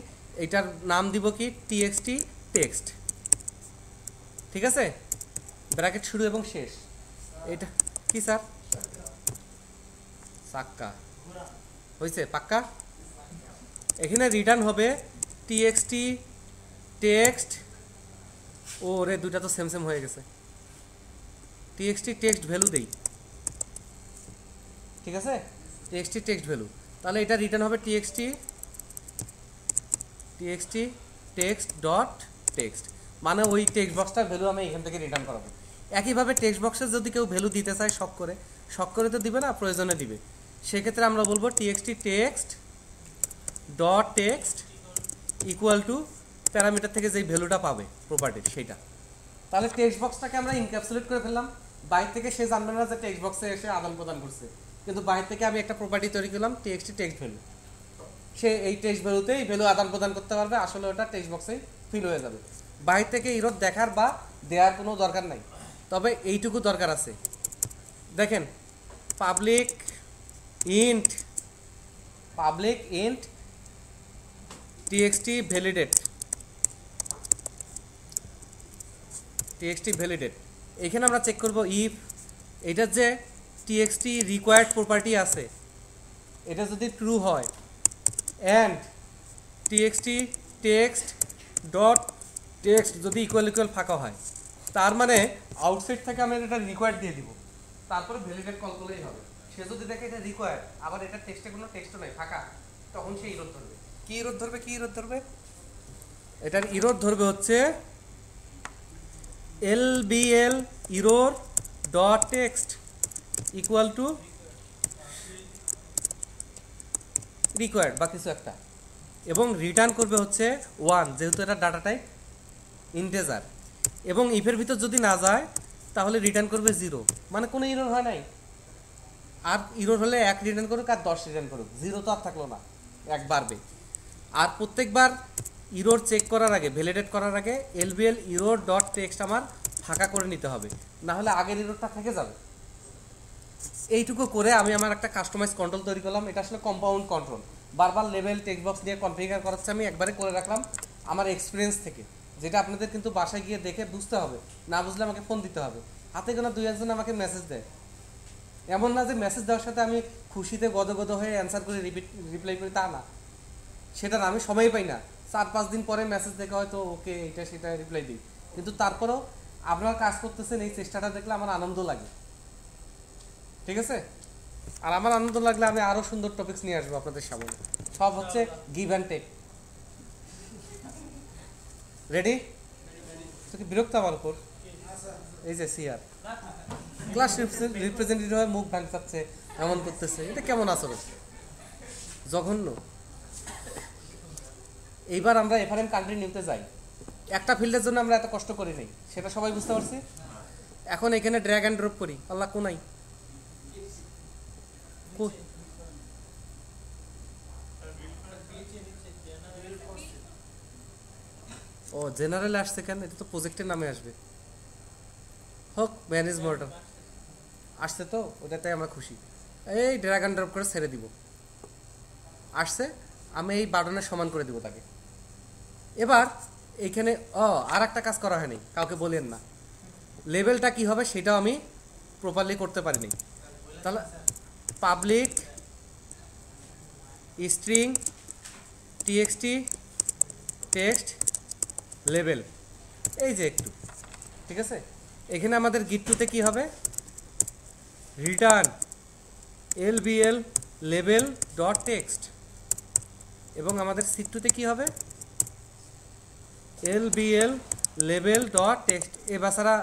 Speaker 1: এটার নাম দিব কি, টিএক্সটি টেক্সট, ঠিক আছে। ব্র্যাকেট শুরু এবং শেষ। এটা কি স্যার, চাক্কা হয়েছে পাক্কা। এখানে রিটার্ন হবে টিএক্সটি টেক্সট। ও রে, দুটা তো সেম সেম হয়ে গেছে। টিএক্সটি টেক্সট ভ্যালু দেই, ঠিক আছে, টিএক্সটি টেক্সট ভ্যালু। তাহলে এটা রিটার্ন হবে টিএক্সটি টেক্সট ডট টেক্সট, মানে ওই টেক্সট বক্সটার ভ্যালু আমি এখান থেকে রিটার্ন করাবো। একইভাবে টেক্সট বক্সে যদি কেউ ভ্যালু দিতে চায় শখ করে তো দিবে না, প্রয়োজনে দিবে। সেক্ষেত্রে আমরা বলবো TXT text dot text equal to parameter থেকে যেই ভ্যালুটা পাবে প্রপার্টির সেইটা। তাহলে টেক্সট বক্সটাকে আমরা ইনক্যাপসুলেট করে ফেললাম। বাইরে থেকে সে জানবে না যে টেক্সট বক্সে এসে আদান প্রদান করছে, কিন্তু বাইরে থেকে আমি একটা প্রপার্টি তৈরি করলাম টিএক্সটি টেক্সট ভ্যালু। সে এই টেক্সট ভ্যালুতেই ভ্যালু আদান প্রদান করতে পারবে, আসলে ওটা টেক্সট বক্সেই ফিল হয়ে যাবে। বাইরে থেকে ইরোড দেখার বা দেওয়ার কোনো দরকার নাই, তবে এইটুকু দরকার আছে। দেখেন, পাবলিক ইন্ট টিএক্সটি ভ্যালিডেট। এখানে আমরা চেক করব ইফ এটার যে টিএক্সটি রিকোয়ার্ড প্রপার্টি আছে এটা যদি ট্রু হয়, and TXT text dot text যদি ইকুয়াল ফাঁকা হয়, তার মানে আউটসাইড থেকে আমি এটা রিকোয়ার্ড দিয়ে দিব, তারপরে ভ্যালিডেট কল করলেই হবে। সে যদি দেখে এটা রিকোয়ার্ড, আবার এটা টেক্সটে কোনো টেক্সটও নাই, ফাঁকা, তখন সে ইরোড ধরবে। কি ইরোড ধরবে? এটার ইরোড ধরবে হচ্ছে LBL error dot text equal to required বা কিছু একটা, এবং রিটার্ন করবে হচ্ছে 1, যেহেতু এটা ডাটা টাইপ ইন্টিজার। এবং ইফের ভিতর যদি না যায় তাহলে রিটার্ন করবে 0, মানে কোনো ইরর হয় নাই। আর ইরর হলে 1 রিটার্ন করুক আর 10 রিটার্ন করুক, 0 তো আর থাকলো না, 1 বাড়বে। আর প্রত্যেকবার ইরর চেক করার আগে, ভ্যালিডেট করার আগে LBL error ডট টেক্সট আমার ফাঁকা করে নিতে হবে, না হলে আগের ইররটা থেকে যাবে। এইটুকু করে আমি আমার একটা কাস্টমাইজ কন্ট্রোল তৈরি করলাম। এটা আসলে কম্পাউন্ড কন্ট্রোল, বারবার লেভেল টেক্সট বক্স দিয়ে কনফিগার করাচ্ছে, আমি একবারে করে রাখলাম আমার এক্সপিরিয়েন্স থেকে, যেটা আপনাদের কিন্তু বাসায় গিয়ে দেখে বুঝতে হবে, না বুঝলে আমাকে ফোন দিতে হবে। হাতে গোনা 2-1 আমাকে মেসেজ দেয়, এমন না যে মেসেজ দেওয়ার সাথে আমি খুশিতে গদগদ হয়ে অ্যান্সার করে রিপ্লাই করি, তা না, সেটা আমি সময় পাই না। 4-5 দিন পরে মেসেজ দেখে হয়তো ওকে এটা সেটা রিপ্লাই দিই, কিন্তু তারপরেও আপনারা কাজ করতেছেন এই চেষ্টাটা দেখলে আমার আনন্দ লাগে, ঠিক আছে। আর আমার আনন্দ লাগলে আমি আরো সুন্দর টপিকস নিয়ে আসবো আপনাদের সামনে। সব হচ্ছে গিভ অ্যান্ড টেক। রেডি? তুই বিরক্ত আমার উপর? এই যে সিআর ক্লাস রিপ্রেজেন্টেটিভ হয়ে মুখ ভাঙচাচ্ছে, এমন করতেছে, এটা কেমন আচরণ, জঘন্য। এইবার আমরা এফআরএম কান্ট্রি নিতে যাই, একটা ফিল্ডের জন্য আমরা এত কষ্ট করি নাই, সেটা সবাই বুঝতে পারছি। এখন এখানে ড্র্যাগ অ্যান্ড ড্রপ করি, আল্লাহ কোনাই ও জেনারেলে আসছে কেন? এটা তো প্রজেক্টের নামে আসবে। হোক, ম্যানেজ মডেল আসছে তো, ওটাতে আমরা খুশি। এই ড্র্যাগ অ্যান্ড ড্রপ করে ছেড়ে দিব, আসছে। আমি এই বাটনের সমান করে দিব তাকে। এবার এইখানে আর একটা কাজ করা হয়নি, কাউকে বলেন না। লেভেলটা কি হবে সেটাও আমি প্রপারলি করতে পারিনি। তাহলে public string TXT text level, এই যে একটু, ঠিক আছে। এখানে আমাদের গিট টুতে কি হবে, return lbl level dot text, এবং আমাদের সিট টুতে কি হবে, lbl লেভেল ডট টেক্সট। এ বাসারা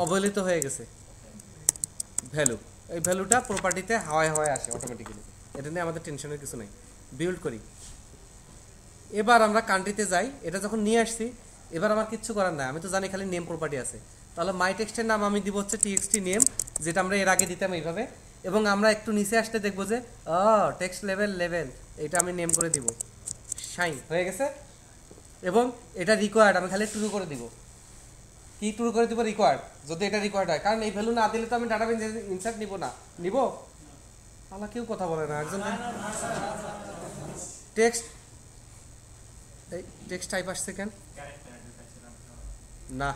Speaker 1: অবহেলিত হয়ে গেছে ভ্যালু, এই ভ্যালুটা প্রপার্টিতে হাওয়ায় হাওয়ায় আসে অটোমেটিক্যালি, এটা নিয়ে আমাদের টেনশনের কিছু নেই। বিল্ড করি। এবার আমরা কান্ট্রিতে যাই, এটা যখন নিয়ে আসছি, এবার আমার কিচ্ছু করার নাই, আমি তো জানি খালি নেম প্রপার্টি আছে। তাহলে মাই টেক্সটের নাম আমি দিব হচ্ছে টিএক্সটি নেম, যেটা আমরা এর আগে দিতাম এইভাবে। এবং আমরা একটু নিচে আসতে দেখবো যে টেক্সট লেভেল লেভেল, এটা আমি নেম করে দিব, শাইন হয়ে গেছে। এবং এটা রিকোয়ার্ড, আমি খালি ট্রু করে দিব। কি ট্রু করে দিব? রিকোয়ার্ড, যদি এটা রিকোয়ার্ড হয়। কারণ এই ভ্যালু না দিলে তো আমি ডাটাবেস ইনসার্ট নিব না। নিব আল্লাহ, কেউ কথা বলে না। একজন টেক্সট, এই টেক্সট টাইপ আসছে কেন? না,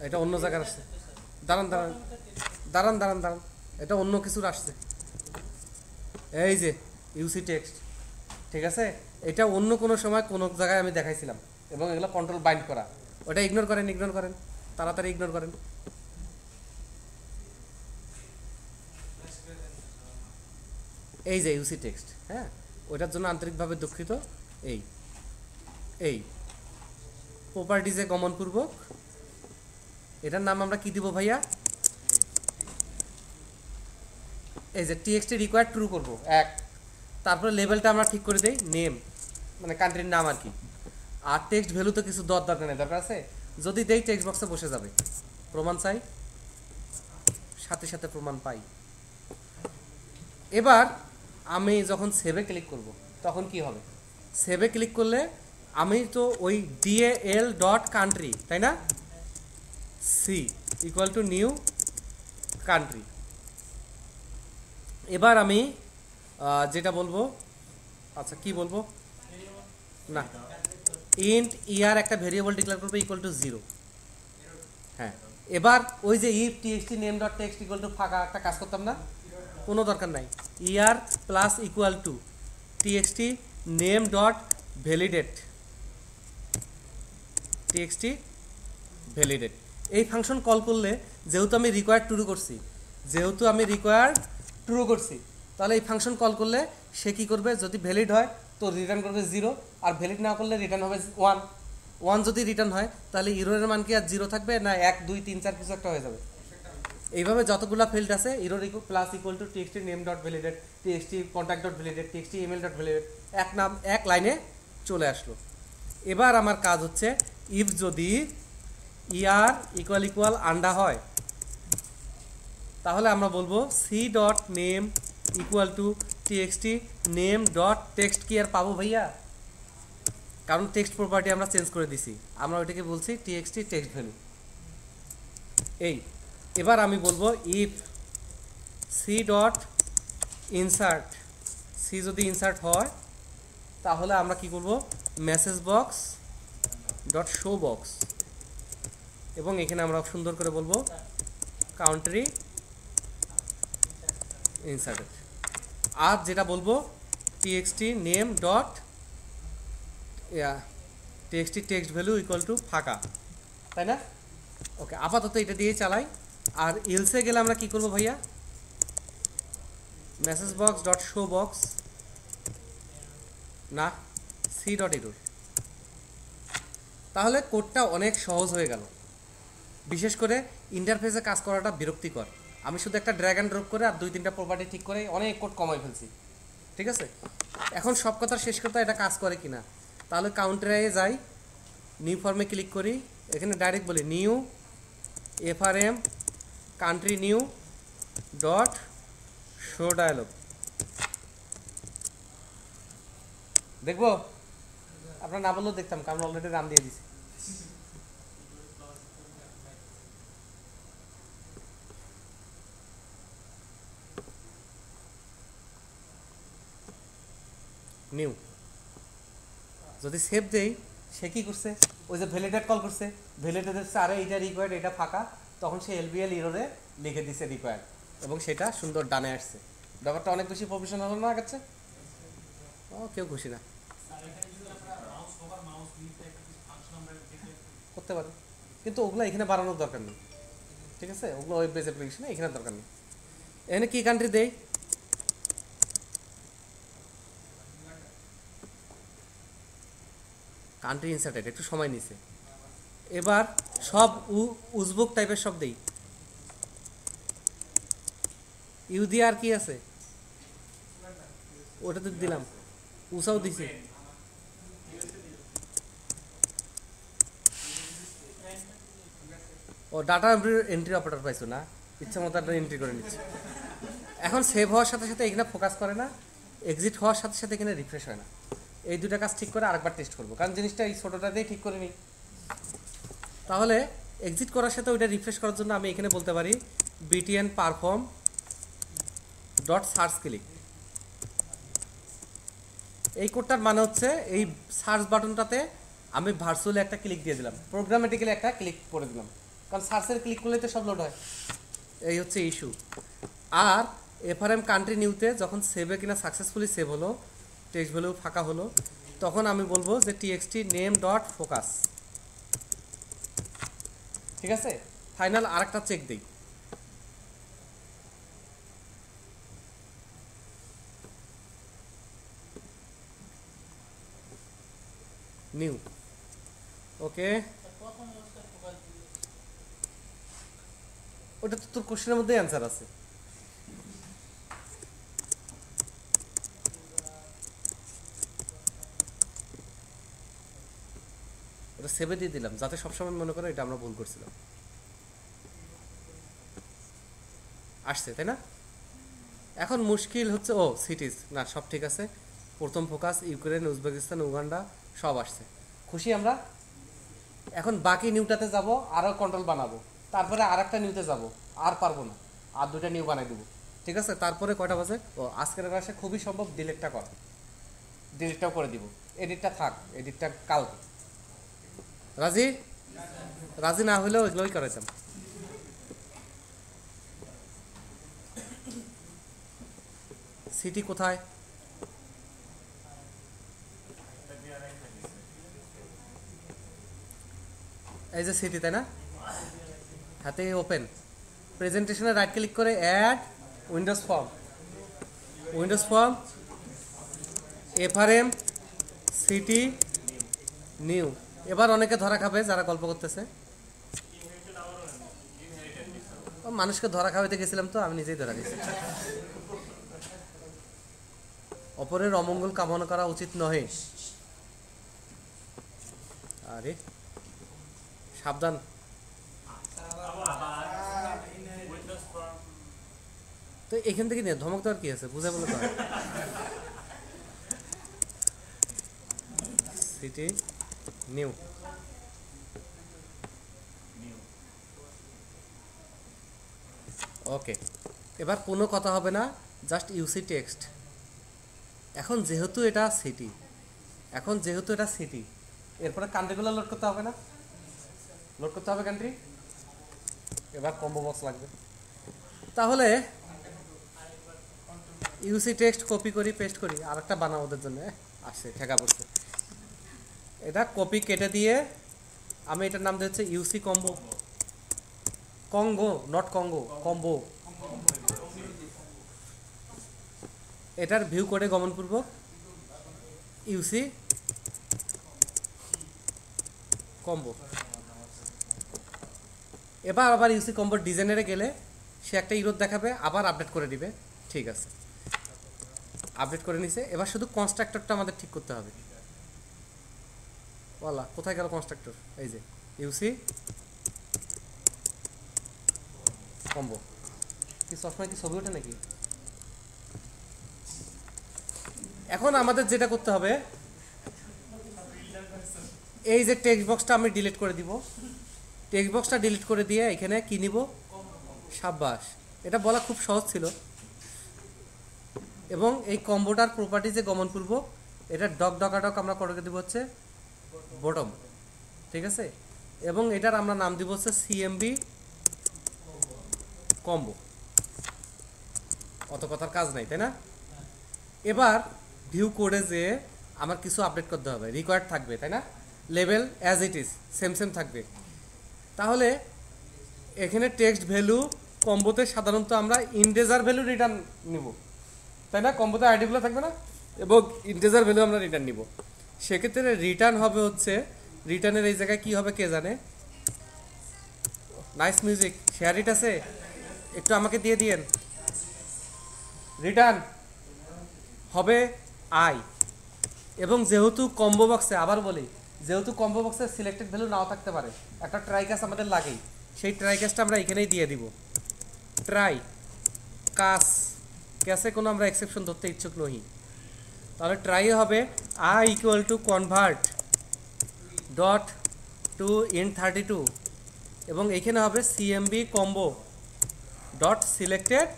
Speaker 1: এটা অন্য জায়গার আসছে। দাঁড়ান দাঁড়ান দাঁড়ান দাঁড়ান দাঁড়ান, এটা অন্য কিছুর আসছে। এই যে ইউসি টেক্সট, ঠিক আছে। এটা অন্য কোনো সময় কোনো জায়গায় আমি দেখাইছিলাম, এবং এগুলো কন্ট্রোল বাইন্ড করা। ওটা ইগনোর করেন, ইগনোর করেন, তাড়াতাড়ি ইগনোর করেন। এই যে ইউসি টেক্সট, হ্যাঁ, ওইটার জন্য আন্তরিকভাবে দুঃখিত। এই এই প্রপার্টিজে গমনপূর্বক এটার নাম আমরা কি দিব ভাইয়া? এই যে টিএক্সটি রিকোয়ার্ড ট্রু করবো এক, তারপরে লেভেলটা আমরা ঠিক করে দেই নেম, মানে কান্ট্রির নাম আর কি। আর টেক্সট ভ্যালু তো কিছু দরকার নেই, দরকার আছে যদি দেই টেক্সট বক্সে বসে যাবে। প্রমাণ চাই, সাথে সাথে প্রমাণ পাই। এবার আমি যখন সেভে ক্লিক করব তখন কি হবে? সেভে ক্লিক করলে আমি তো ওই DAL ডট কান্ট্রি, তাই না, C equal to new country. এবার আমি যেটা বলবো, আচ্ছা কি বলবো, না, ইন্ট ইয়ার একটা ভেরিয়েবল ডিক্লেয়ার করবো ইকুয়াল টু 0। হ্যাঁ, এবার ওই যে if TXT name dot text equal to ফাঁকা একটা কাজ করতাম না, কোনো দরকার নাই। ইয়ার plus equal to TXT name dot validate, TXT validate. এই ফাংশন কল করলে যেহেতু আমি রিকোয়ার্ড ট্রু করছি, তাহলে এই ফাংশন কল করলে সে কি করবে? যদি ভ্যালিড হয় তো রিটার্ন করবে 0, আর ভ্যালিড না করলে রিটার্ন হবে 1। 1 যদি রিটার্ন হয় তাহলে ইরোরের মান কি আর 0 থাকবে না 1 2 3 4 কিছু একটা হয়ে যাবে। এইভাবে যতগুলো ফিল্ড আছে, error plus equal to TXT name dot validate, TXT contact dot validate, TXT email dot validate, এক নাম এক লাইনে চলে আসলো। এবার আমার কাজ হচ্ছে, ইফ যদি ইয়ার ইকুয়াল ইকুয়াল আন্ডা হয়, তাহলে আমরা বলবো C dot name equal to TXT name dot text. কি আর পাবো ভাইয়া? কারণ টেক্সট প্রপার্টি আমরা চেঞ্জ করে দিছি, আমরা ওইটাকে বলছি টিএক্সটি টেক্সট ভ্যালু। এই এবার আমি বলবো if C dot insert, C যদি ইনসার্ট হয় তাহলে আমরা কি করব? Message box dot show box, এবং এখানে আমরা সুন্দর করে বলবো কাউন্ট্রি ইনসার্টেড। আর যেটা বলবো TXT name dot TXT text value equal to ফাঁকা, তাই না? ওকে, আপাতত এটা দিয়ে চালাই। আর ইলসে গেলে আমরা কি করব ভাইয়া? Message box dot show box, না, সি ডট এরর। তাহলে কোডটা অনেক সহজ হয়ে গেল। বিশেষ করে ইন্টারফেসে কাজ করাটা বিরক্তিকর। আমি শুধু একটা ড্র্যাগ অ্যান্ড ড্রপ করে আর 2-3টা প্রপার্টি ঠিক করে অনেক কোড কমাই ফেলছি, ঠিক আছে। এখন সব কথা শেষ কথা, এটা কাজ করে কিনা। তাহলে কাউন্টারে যাই, নিউ ফর্মে ক্লিক করি, এখানে ডাইরেক্ট বলি new FRM country new dot show dialog, দেখবো আপনার না বললেও দেখতাম, কারণ অলরেডি নাম দিয়ে দিছি। নিউ যদি সেভ দেই, সে কি করছে, ওই যে ভ্যালিডেট কল করছে, ভ্যালিডেট হচ্ছে আরে এইটা রিকোয়ার্ড, এটা ফাঁকা, তখন সে এলবিএল ইরোরে লিখে দিছে রিকোয়ার্ড, এবং সেটা সুন্দর ডানে আসছে। ব্যাপারটা অনেক বেশি প্রফেশনাল না আগেছে? ও কেউ খুশি না করতে পারে, কিন্তু ওগুলো এখানে বাড়ানোর দরকার নেই, ঠিক আছে? ওগুলো ওয়েব বেস অ্যাপ্লিকেশনে এখানে দরকার নেই। এখানে কি কান্ট্রি দেই, কান্ট্রি ইনসার্টেড, একটু সময় নিছে। এবার সব উজবুক টাইপের সব দেই, ইউ দিয়ে আর কি আছে, ওটা তো দিলাম, উসাও দিছি। ও ডাটা এন্ট্রি অপারেটর পাইছো না, ইচ্ছা মতো একটা এন্ট্রি করে নিচ্ছে। এখন সেভ হওয়ার সাথে সাথে এখানে ফোকাস করে না, এক্সিট হওয়ার সাথে সাথে এখানে রিফ্রেশ হয় না। এই দুটা কাজ ঠিক করে আরেকবার টেস্ট করবো, কারণ জিনিসটা এই ছোটোটা দিয়ে ঠিক করে নিই। তাহলে এক্সিট করার সাথে ওইটা রিফ্রেশ করার জন্য আমি এখানে বলতে পারি btn perform dot search click. এই কোডটার মানে হচ্ছে এই সার্চ বাটনটাতে আমি ভার্চুয়ালি একটা ক্লিক দিয়ে দিলাম, প্রোগ্রামেটিক্যালি একটা ক্লিক করে দিলাম, কারণ সার্চের ক্লিক করলেই তো সব লোড হয়। এই হচ্ছে ইস্যু। আর এফআরএম কান্ট্রি নিউতে যখন সেভে কিনা সাকসেসফুলি সেভ হলো, টেক্সট ভ্যালু ফাঁকা হলো, তখন আমি বলবো যে টিএক্সটি নেম ডট ফোকাস, ঠিক আছে? ফাইনাল আরেকটা চেক দিই, নিউ, ওকে। ওটা তো তোর কোশ্চেনের মধ্যে অ্যান্সার আছে। ওটা সেভে দিয়ে দিলাম যাতে সবসময় মনে করে এটা আমরা ভুল করছিলাম। আসছে তাই না? এখন মুশকিল হচ্ছে, ও সিটিজ না, সব ঠিক আছে। প্রথম ফোকাস ইউক্রেন, উজবেকিস্তান, উগান্ডা সব আসছে, খুশি আমরা। এখন বাকি নিউটাতে যাব, আরও কন্ট্রোল বানাবো, তারপরে আর একটা নিউতে যাব, আর পারবো না, আর দুটা নিউ বানাই দেবো, ঠিক আছে? তারপরে কয়টা বাজে, ও আজকের ক্লাসে খুবই সম্ভব ডিলিটটা কর, ডিলিটটাও করে দিব, এডিটটা থাক, এডিটটা কালকে। রাজি? রাজি না হলেও এগুলোই করেছেন। সিটি কোথায়? এই যে সিটি, তাই না? হাতে ওপেন প্রেজেন্টেশনে রাইট ক্লিক করে add windows form, windows form FRM city new. এবার অনেকে ধরা খাবে যারা গল্প করতেছে, মানুষকে ধরা খাওয়াইতে গেছিলাম তো আমি নিজেই ধরা গেছি। অপরের অমঙ্গল কামনা করা উচিত নহে। আরে সাবধান, তো এখান থেকে নিয়ে ধমক দেওয়ার কি আছে, বুঝে বলে তো। সিটি নিউ, ওকে। এবার কোনো কথা হবে না, জাস্ট ইউসি টেক্সট। এখন যেহেতু এটা সিটি, এরপরে কান্ট্রিগুলো লোড করতে হবে না, লোড করতে হবে কান্ট্রি। এবার কম্বো বক্স লাগবে, তাহলে ইউসি টেক্সট কপি করি, পেস্ট করি, আর একটা বানাও ওদের জন্য, আসছে ঠেকা পড়ছে। এটা কপি কেটে দিয়ে আমি এটার নাম দিচ্ছি UC combo, Congo not Congo, combo. এটার ভিউ করে গমনপূর্বক ইউসি কম্বো। এবার আবার ইউসি কম্বোর ডিজাইনারে গেলে সে একটা ইরোড দেখাবে, আবার আপডেট করে দিবে, ঠিক আছে? আপডেট করে নিছে। এবার শুধু কনস্ট্রাক্টরটা আমাদের ঠিক করতে হবে। বলা কোথায় গেল কনস্ট্রাক্টর, এই যে ইউসি কম্বো। কি সবসময় কি ছবি ওঠে নাকি? এখন আমাদের যেটা করতে হবে, এই যে টেক্সট বক্সটা আমি ডিলিট করে দিব, টেক্সট বক্সটা ডিলিট করে দিয়ে এখানে কি নিব, সাব্বাস, এটা বলা খুব সহজ ছিল। এবং এই কম্বোটার প্রপার্টিজে গমন পূর্ব এটা ডক আমরা করে দিব হচ্ছে বটম, ঠিক আছে। এবং এটার আমরা নাম দিব হচ্ছে সিএমবি কম্বো। অত কথার কাজ নাই, তাই না? এবার ভিউ কোডে যে আমার কিছু আপডেট করতে হবে, রিকোয়ার্ড থাকবে, তাই না? Level as it is same থাকবে। তাহলে এখানে টেক্সট ভ্যালু কম্বোতে সাধারণত আমরা ইন্টিজার ভ্যালু রিটার্ন নিব, তাই না? কম্বোতে আইডিগুলো থাকবে না, এবং ইন্টিজার ভ্যালু আমরা রিটার্ন নিব। সেক্ষেত্রে রিটার্ন হবে হচ্ছে, রিটার্নের এই জায়গায় কি হবে কে জানে? নাইস মিউজিক, শেয়ার ইট আছে, একটু আমাকে দিয়ে দিয়েন। রিটার্ন হবে আই। এবং যেহেতু কম্বো বক্সে, আবার বলি, যেহেতু কম্বো বক্সে সিলেক্টেড ভ্যালু নাও থাকতে পারে, একটা ট্রাই কাজ আমাদের লাগেই, সেই ট্রাই কাজটা আমরা এখানেই দিয়ে দিব। ট্রাই কাজ ক্যাসে কোনো আমরা এক্সেপশন ধরতে ইচ্ছুক নই, তাহলে ট্রাই হবে I equal to convert dot to int 32, এবং এইখানে হবে CMB combo dot selected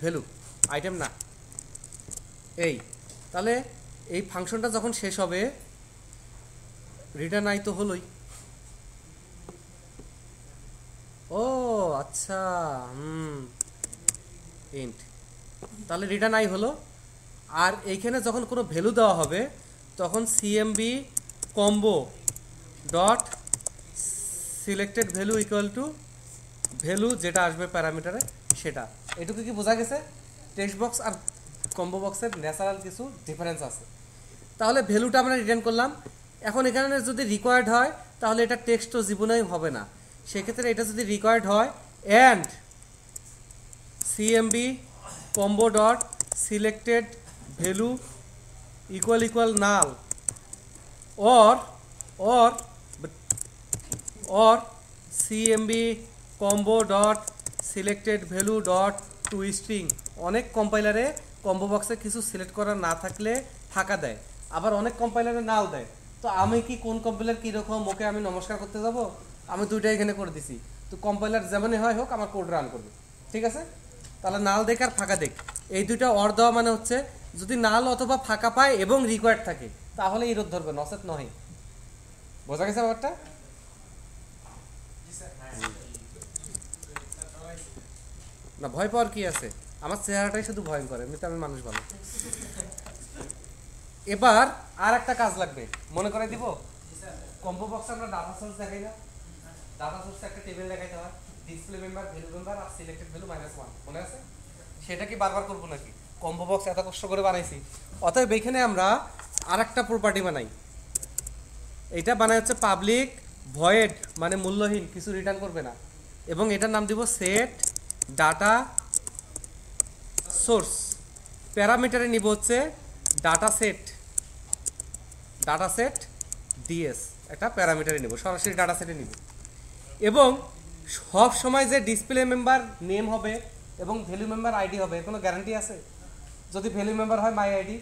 Speaker 1: value, item না এই। তাহলে এই ফাংশনটা যখন শেষ হবে, রিটার্ন আই তো হলোই। ও আচ্ছা, ইন্ট, তাহলে রিটার্ন আই হলো। আর এইখানে যখন কোনো ভ্যালু দেওয়া হবে তখন CMB combo dot selected value equal to value যেটা আসবে প্যারামিটারে সেটা। এটুকু কি বোঝা গেছে? টেক্সট বক্স আর কম্বো বক্সের ন্যাচারাল কিছু ডিফারেন্স আছে। তাহলে ভ্যালুটা আমরা রিটার্ন করলাম। এখন এখানে যদি রিকোয়ার্ড হয় তাহলে এটা টেক্সট তো জীবনেই হবে না, সেক্ষেত্রে এটা যদি রিকোয়ার্ড হয় and CMB combo dot selected value equal null or CMB combo dot selected value dot two string. অনেক কম্পাইলারে কম্বো বক্সে কিছু সিলেক্ট করা না থাকলে ফাঁকা দেয়, আবার অনেক কম্পাইলারে নাও দেয়। তো আমি কি কোন কম্পাইলার কীরকম ওকে আমি নমস্কার করতে যাব? আমি দুইটাই এখানে করে দিছি, তো কম্পাইলার যেমনই হয় হোক আমার কোড রান করবে, ঠিক আছে? তাহলে নাল দেখ আর ফাঁকা দেখ, এই দুইটা অর দেওয়া মানে হচ্ছে যদি নাল অথবা ফাঁকা পায় এবং রিকোয়ার্ড থাকে তাহলে ইরোধ ধরবে, নচেত নয়। বোঝা গেছে ব্যাপারটা? না ভয় পাওয়ার কি আছে, আমার চেহারাটাই শুধু ভয়ঙ্কর, এমনিতে আমি মানুষ ভালো। এবার আর একটা কাজ লাগবে, মনে করে দিব। কম্বো বক্সে আমরা ডাটা সোর্স দেখাই না, ডাটা সোর্সে একটা টেবিল দেখাইতে হয়, display member, value member are selected value -1, মনে আছে? সেটা কি বারবার করবো নাকি? কম্বো বক্স এত কষ্ট করে বানাইছি, অতএব এখানে আমরা আর একটা প্রপার্টি বানাই। এটা বানাই হচ্ছে পাবলিক ভয়েড, মানে মূল্যহীন, কিছু রিটার্ন করবে না, এবং এটার নাম দিব সেট ডাটা সোর্স। প্যারামিটারে নিব হচ্ছে ডাটা সেট ডিএস, একটা প্যারামিটারে নিব, সরাসরি ডাটা সেটে নিব। এবং সব সময় যে ডিসপ্লে মেম্বার নেম হবে এবং ভ্যালু মেম্বার আইডি হবে, এর কোনো গ্যারান্টি আছে? যদি ভ্যালু মেম্বার হয় মাই আইডি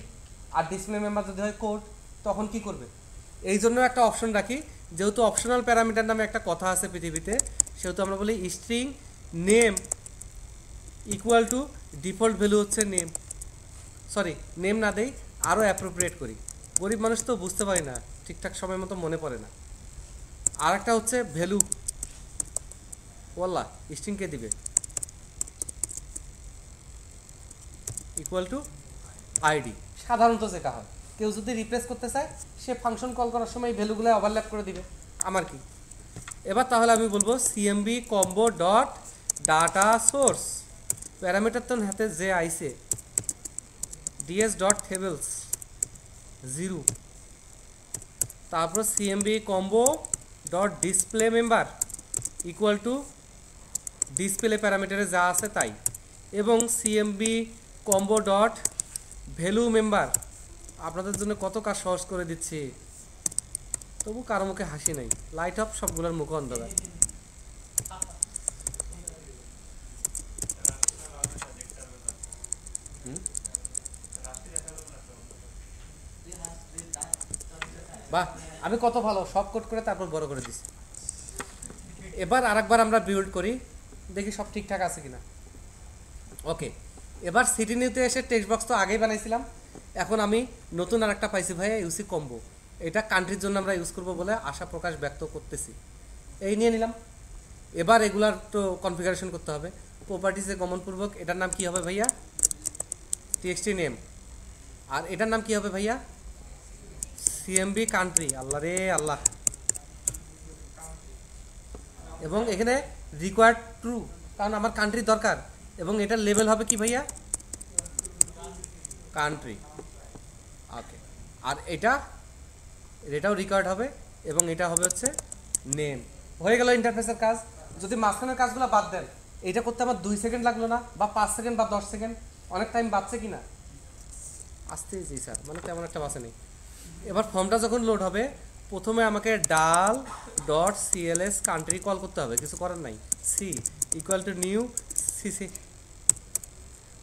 Speaker 1: আর ডিসপ্লে মেম্বার যদি হয় কোড, তখন কি করবে? এই জন্য একটা অপশন রাখি, যেহেতু অপশনাল প্যারামিটার নামে একটা কথা আছে পৃথিবীতে, সেহেতু আমরা বলি string name equal two default value হচ্ছে নেম, সরি নেম না দেই, আরও অ্যাপ্রোপ্রিয়েট করি। গরিব মানুষ তো বুঝতে পারি না, ঠিকঠাক সময় মতো মনে পড়ে না। আর একটা হচ্ছে ভ্যালু, ওয়াল্লা স্ট্রিংকে দিবে ইকুয়াল টু আইডি, সাধারণত যেটা হয়। কেউ যদি রিপ্লেস করতে চায় সে ফাংশন কল করার সময় ভ্যালুগুলো ওভারল্যাপ করে দিবে, আমার কি। এবার তাহলে আমি বলবো CMB combo dot data source, parameter তো হাতে যে আইসে ডিএস ডট টেবলস 0, তারপর CMB combo dot display member equal to display প্যারামিটারে যা আছে তাই, এবং CMB combo dot value member. আপনাদের জন্য কত কাজ সহজ করে দিচ্ছি, তবু কারো মুখে হাসি নেই, লাইট অফ, সবগুলোর মুখ অন্ধকার। বাহ, আমি কত ভালো সব কোড করে তারপর বড় করে দিছি। এবার আরেকবার আমরা বিল্ড করি, দেখি সব ঠিকঠাক আছে কিনা। ওকে, এবার সিটি নিউতে এসে টেক্সট বক্স তো আগেই বানাইছিলাম, এখন আমি নতুন আর একটা পাইছি ভাইয়া, ইউসি কম্বো। এটা কান্ট্রির জন্য আমরা ইউজ করবো বলে আশা প্রকাশ ব্যক্ত করতেছি। এই নিয়ে নিলাম। এবার এগুলার তো কনফিগারেশন করতে হবে। প্রপার্টিসে গমনপূর্বক এটার নাম কি হবে ভাইয়া? TXT name. আর এটার নাম কি হবে ভাইয়া? CMB country. আল্লাহ রে আল্লাহ। এবং এখানে রিকোয়ার্ড ট্রু, কারণ আমার কান্ট্রি দরকার। এবং এটার লেভেল হবে কি ভাইয়া? কান্ট্রি। ওকে, আর এটাও রিকোয়ার্ড হবে এবং এটা হবে হচ্ছে নেম। হয়ে গেল ইন্টারফেসের কাজ। যদি মাঝখানের কাজগুলো বাদ দেন, এটা করতে আমার 2 সেকেন্ড লাগলো না, বা 5 সেকেন্ড বা 10 সেকেন্ড, অনেক টাইম বাঁচছে কি না? আসতে জি স্যার, মানে তেমন একটা বাঁচে নেই। এবার ফর্মটা যখন লোড হবে, প্রথমে আমাকে ডাল ডট সিএলএস কান্ট্রি কল করতে হবে, কিছু করার নাই। C equal to new CC,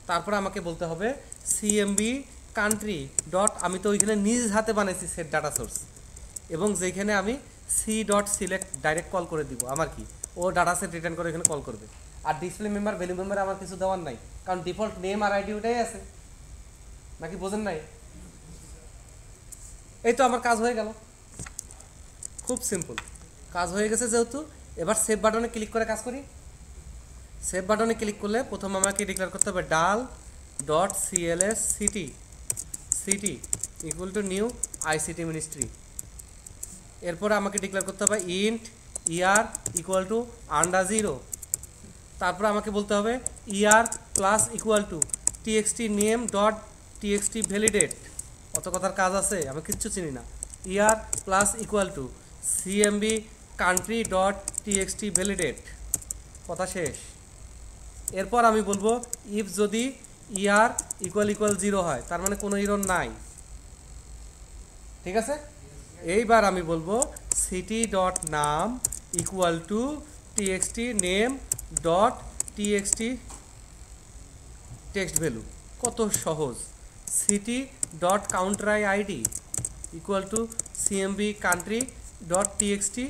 Speaker 1: তারপরে আমাকে বলতে হবে সিএমবি কান্ট্রি ডট, আমি তো ওইখানে নিজ হাতে বানাইছি সেট ডাটা সোর্স, এবং যেখানে আমি C dot select direct call করে দিব, আমার কি ও ডাটা সেট রিটার্ন করে এখানে কল করবে। আর ডিসপ্লে মেম্বার ভ্যালু মেম্বার আমার কিছু দেওয়ার নাই, কারণ ডিফল্ট নেম আর আইডি ওটাই আছে, নাকি বোঝেন নাই? এই তো আমার কাজ হয়ে গেল, খুব সিম্পল কাজ হয়ে গেছে যেহেতু। এবার সেভ বাটনে ক্লিক করে কাজ করি। সেভ বাটনে ক্লিক করলে প্রথম আমাকে ডিক্লেয়ার করতে হবে ডাল dot CLS city equal to new ICT ministry. এরপরে আমাকে ডিক্লেয়ার করতে হবে ইন্ট ইয়ার ইকুয়াল টু _0। তারপরে আমাকে বলতে হবে ইয়ার plus equal to TXT name dot TXT validate. অত কথার কাজ আছে, আমি কিচ্ছু চিনি না। ইয়ার plus equal two CMB country dot TXT validate, কথা শেষ। এরপর আমি বলবো ইফ যদি ইয়ার ইকুয়াল 0 হয়, তার মানে কোনো এরর নাই, ঠিক আছে। এইবার আমি বলবো সিটি ডট নাম equal to TXT name dot TXT text value, কত সহজ। City dot counter ID equal to CMB country dot TXT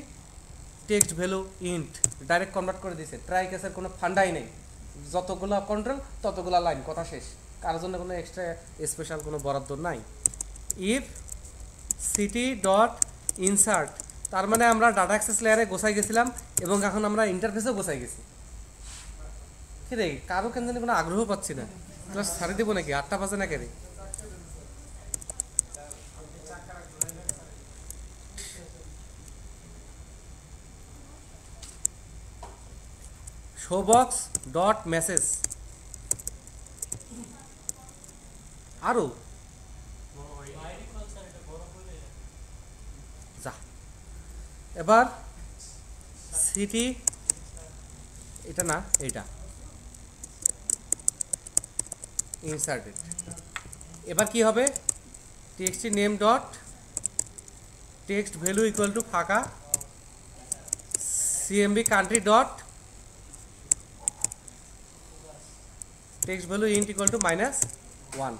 Speaker 1: text value int, direct convert করে দিয়েছে। ট্রাই কেসের কোনো ফান্ডাই নেই, যতগুলো কন্ট্রোল ততগুলো লাইন, কথা শেষ। কারোর জন্য কোনো এক্সট্রা স্পেশাল কোনো বরাদ্দ নাই। ইফ সিটি ডট ইনসার্ট, তার মানে আমরা ডাটা অ্যাক্সেস লেয়ারে গোছাই গেছিলাম এবং এখন আমরা ইন্টারফেসেও গোছাই গেছি। কি রে, কারো কেন জানি কোনো আগ্রহ পাচ্ছি না। ক্লাস ছাড়ি দেবো নাকি? 8টা বাজে না কেন? শোবক্স ডট মেসেজ, আরও যা। এবার সিটি, এটা না, এইটা ইনসার্টেড। এবার কি হবে? TXT name dot text value equal to ফাঁকা CMB country dot text value int equal to -1।